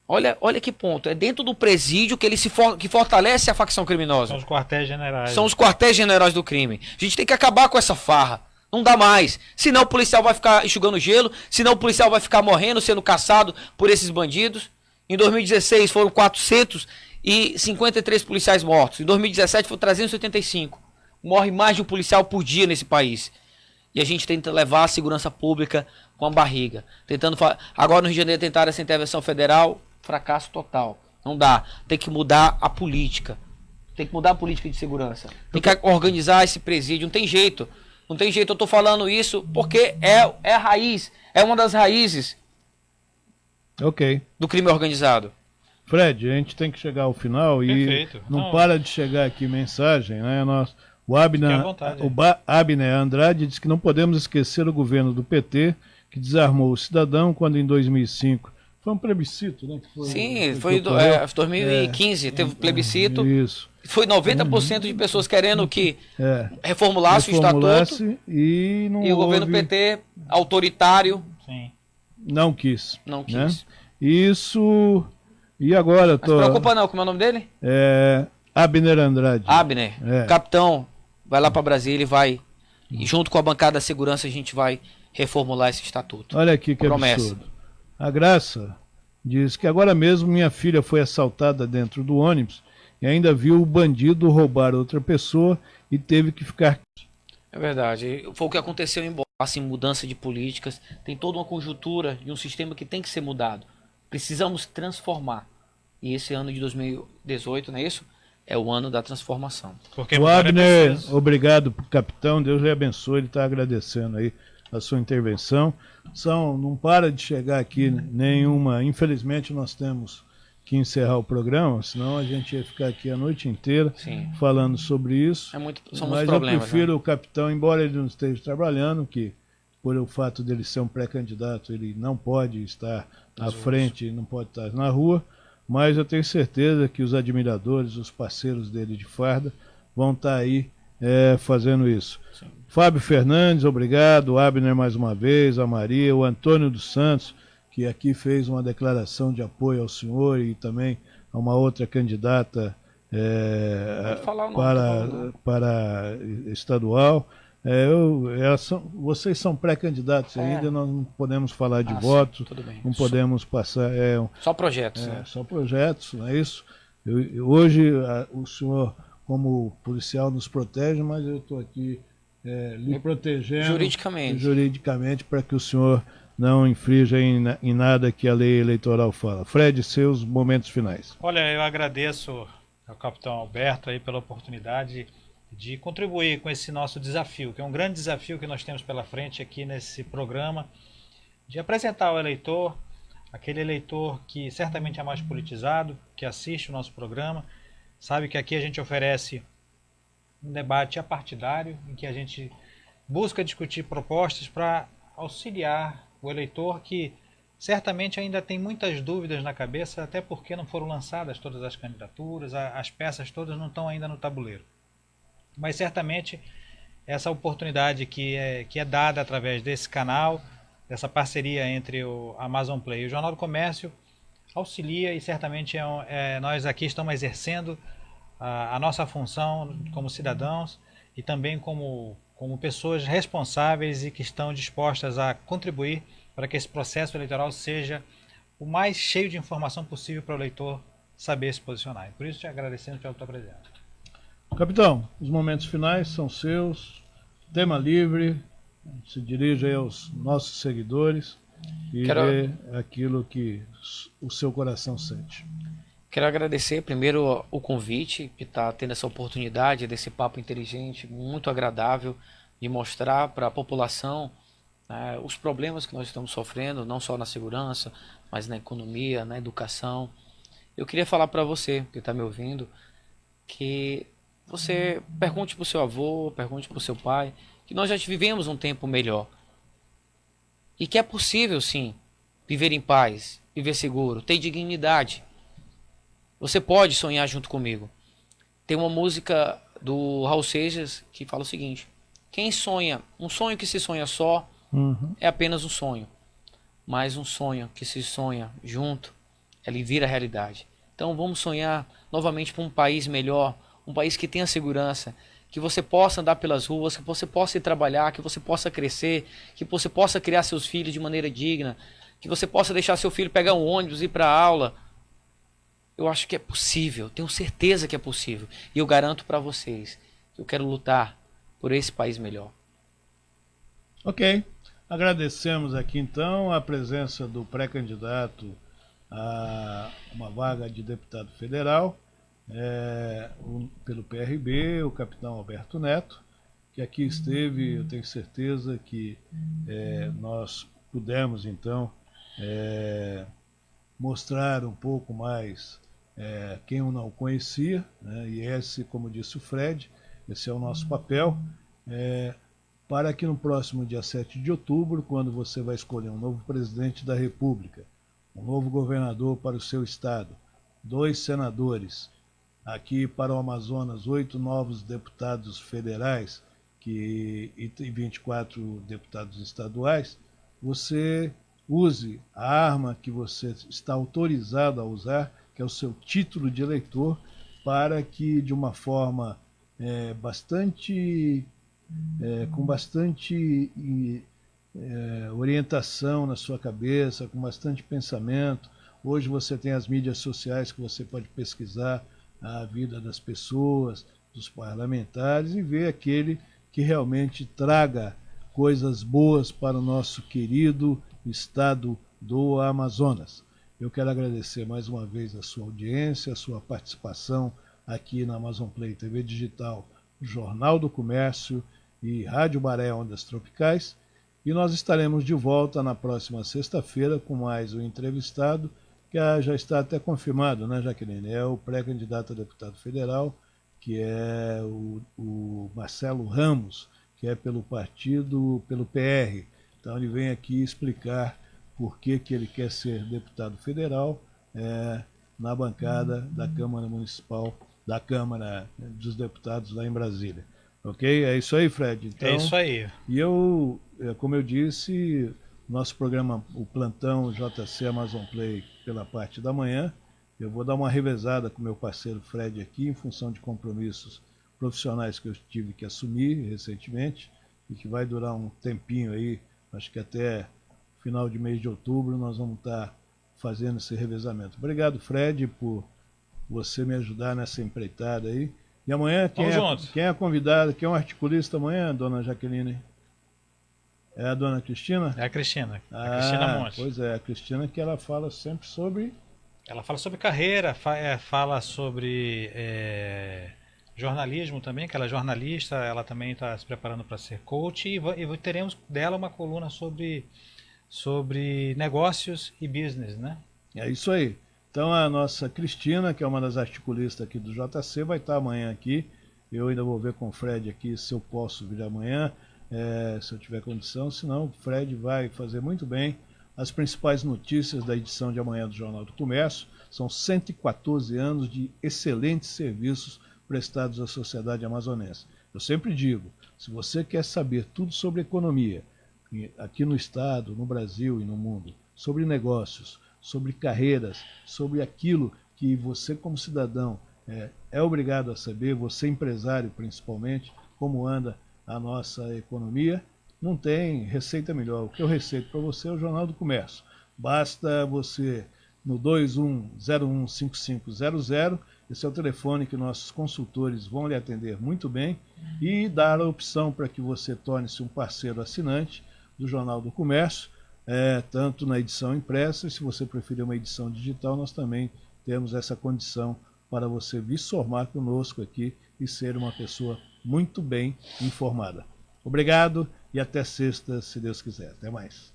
Speaker 2: Olha que ponto. É dentro do presídio que ele que fortalece a facção criminosa.
Speaker 3: São os quartéis generais.
Speaker 2: São os quartéis generais do crime. A gente tem que acabar com essa farra. Não dá mais. Senão o policial vai ficar enxugando gelo. Senão o policial vai ficar morrendo, sendo caçado por esses bandidos. Em 2016 foram 453 policiais mortos. Em 2017 foram 385. Morre mais de um policial por dia nesse país. E a gente tenta levar a segurança pública com a barriga. Agora no Rio de Janeiro tentaram essa intervenção federal. Fracasso total. Não dá. Tem que mudar a política. Tem que mudar a política de segurança. Tem que organizar esse presídio. Não tem jeito. Não tem jeito, eu tô falando isso porque é a raiz, é uma das raízes do crime organizado.
Speaker 1: Fred, a gente tem que chegar ao final. Perfeito. E não para de chegar aqui mensagem, né? O Abner Andrade diz que não podemos esquecer o governo do PT que desarmou o cidadão quando em 2005 foi um plebiscito, né?
Speaker 2: Foi 2015, teve plebiscito.
Speaker 1: Isso.
Speaker 2: Foi 90% de pessoas querendo que reformulasse o estatuto
Speaker 1: e
Speaker 2: o governo PT autoritário
Speaker 1: não quis.
Speaker 2: Não quis.
Speaker 1: Né? Isso. E agora
Speaker 2: Não se preocupa não, como é o nome dele?
Speaker 1: Abner Andrade.
Speaker 2: Abner, capitão, vai lá para Brasília e vai, junto com a bancada da segurança, a gente vai reformular esse estatuto.
Speaker 1: Olha aqui que absurdo. A Graça diz que agora mesmo minha filha foi assaltada dentro do ônibus e ainda viu o bandido roubar outra pessoa e teve que ficar...
Speaker 2: É verdade. Foi o que aconteceu em Boa. Assim, mudança de políticas. Tem toda uma conjuntura de um sistema que tem que ser mudado. Precisamos transformar. E esse ano de 2018, não é isso? É o ano da transformação.
Speaker 1: O Abner, obrigado, capitão. Deus lhe abençoe. Ele está agradecendo aí a sua intervenção. Não para de chegar aqui nenhuma... Infelizmente, nós temos que encerrar o programa, senão a gente ia ficar aqui a noite inteira falando sobre isso. Mas eu prefiro o capitão, embora ele não esteja trabalhando, que por o fato dele ser um pré-candidato, ele não pode estar à frente, não pode estar na rua, mas eu tenho certeza que os admiradores, os parceiros dele de farda, vão estar aí fazendo isso. Sim. Fábio Fernandes, obrigado, o Abner mais uma vez, a Maria, o Antônio dos Santos, que aqui fez uma declaração de apoio ao senhor e também a uma outra candidata para estadual. Vocês são pré-candidatos ainda, nós não podemos falar de votos, não podemos passar...
Speaker 2: só projetos.
Speaker 1: Só projetos, não é isso? Hoje o senhor, como policial, nos protege, mas eu estou aqui lhe protegendo juridicamente para que o senhor não infrinja em nada que a lei eleitoral fala. Fred, seus momentos finais.
Speaker 3: Olha, eu agradeço ao capitão Alberto aí pela oportunidade de contribuir com esse nosso desafio, que é um grande desafio que nós temos pela frente aqui nesse programa, de apresentar ao eleitor, aquele eleitor que certamente é mais politizado, que assiste o nosso programa, sabe que aqui a gente oferece um debate apartidário, em que a gente busca discutir propostas para auxiliar o eleitor que certamente ainda tem muitas dúvidas na cabeça, até porque não foram lançadas todas as candidaturas, as peças todas não estão ainda no tabuleiro. Mas certamente essa oportunidade que é dada através desse canal, dessa parceria entre o Amazon Play e o Jornal do Comércio, auxilia e certamente nós aqui estamos exercendo a nossa função como cidadãos e também como pessoas responsáveis e que estão dispostas a contribuir para que esse processo eleitoral seja o mais cheio de informação possível para o eleitor saber se posicionar. E por isso, te agradecendo pela tua presença.
Speaker 1: Capitão, os momentos finais são seus, tema livre, se dirige aí aos nossos seguidores e vê aquilo que o seu coração sente.
Speaker 2: Quero agradecer primeiro o convite, de estar tendo essa oportunidade desse papo inteligente, muito agradável, de mostrar para a população os problemas que nós estamos sofrendo, não só na segurança, mas na economia, na educação. Eu queria falar para você, que está me ouvindo, que você pergunte para o seu avô, pergunte para o seu pai, que nós já vivemos um tempo melhor. E que é possível, sim, viver em paz, viver seguro, ter dignidade. Você pode sonhar junto comigo. Tem uma música do Raul Seixas que fala o seguinte: quem sonha, um sonho que se sonha só é apenas um sonho, mas um sonho que se sonha junto, ele vira realidade. Então vamos sonhar novamente por um país melhor, um país que tenha segurança, que você possa andar pelas ruas, que você possa ir trabalhar, que você possa crescer, que você possa criar seus filhos de maneira digna, que você possa deixar seu filho pegar um ônibus e ir para a aula. Eu acho que é possível, tenho certeza que é possível. E eu garanto para vocês que eu quero lutar por esse país melhor.
Speaker 1: Ok. Agradecemos aqui então a presença do pré-candidato a uma vaga de deputado federal pelo PRB, o capitão Alberto Neto, que aqui esteve. Eu tenho certeza que nós pudemos então mostrar um pouco mais quem eu não conhecia, né? E esse, como disse o Fred, esse é o nosso papel, para que no próximo dia 7 de outubro, quando você vai escolher um novo presidente da República, um novo governador para o seu estado, 2 senadores, aqui para o Amazonas 8 novos deputados federais e 24 deputados estaduais, você use a arma que você está autorizado a usar, que é o seu título de eleitor, para que de uma forma com bastante orientação na sua cabeça, com bastante pensamento. Hoje você tem as mídias sociais que você pode pesquisar a vida das pessoas, dos parlamentares, e ver aquele que realmente traga coisas boas para o nosso querido estado do Amazonas. Eu quero agradecer mais uma vez a sua audiência, a sua participação aqui na Amazon Play TV Digital, Jornal do Comércio e Rádio Baré Ondas Tropicais. E nós estaremos de volta na próxima sexta-feira com mais um entrevistado que já está até confirmado, né, Jaqueline? É o pré-candidato a deputado federal, que é o Marcelo Ramos, que é pelo PR. Então ele vem aqui explicar por que ele quer ser deputado federal na bancada da Câmara Municipal, da Câmara dos Deputados lá em Brasília. Ok? É isso aí, Fred? Então,
Speaker 3: é isso aí.
Speaker 1: E como eu disse, nosso programa, o Plantão JC Amazon Play, pela parte da manhã, eu vou dar uma revezada com meu parceiro Fred aqui, em função de compromissos profissionais que eu tive que assumir recentemente, e que vai durar um tempinho aí, acho que até final de mês de outubro nós vamos estar fazendo esse revezamento. Obrigado, Fred, por você me ajudar nessa empreitada aí. E amanhã, quem é a convidada? Quem é o articulista amanhã, dona Jaqueline? É a dona Cristina?
Speaker 3: É a Cristina. A Cristina Monte.
Speaker 1: Pois é, a Cristina, que ela fala sempre sobre...
Speaker 3: Ela fala sobre carreira, fala sobre jornalismo também, que ela é jornalista, ela também está se preparando para ser coach, e teremos dela uma coluna sobre negócios e business, né?
Speaker 1: É isso aí. Então a nossa Cristina, que é uma das articulistas aqui do JC, vai estar amanhã aqui. Eu ainda vou ver com o Fred aqui se eu posso vir amanhã, se eu tiver condição. Senão o Fred vai fazer muito bem as principais notícias da edição de amanhã do Jornal do Comércio. São 114 anos de excelentes serviços prestados à sociedade amazonense. Eu sempre digo, se você quer saber tudo sobre economia, aqui no estado, no Brasil e no mundo, sobre negócios, sobre carreiras, sobre aquilo que você como cidadão é obrigado a saber, você empresário principalmente, como anda a nossa economia, não tem receita melhor. O que eu receito para você é o Jornal do Comércio. Basta você, no 21015500, esse é o telefone que nossos consultores vão lhe atender muito bem, e dar a opção para que você torne-se um parceiro assinante do Jornal do Comércio, tanto na edição impressa, e se você preferir uma edição digital, nós também temos essa condição para você vir somar conosco aqui e ser uma pessoa muito bem informada. Obrigado e até sexta, se Deus quiser. Até mais.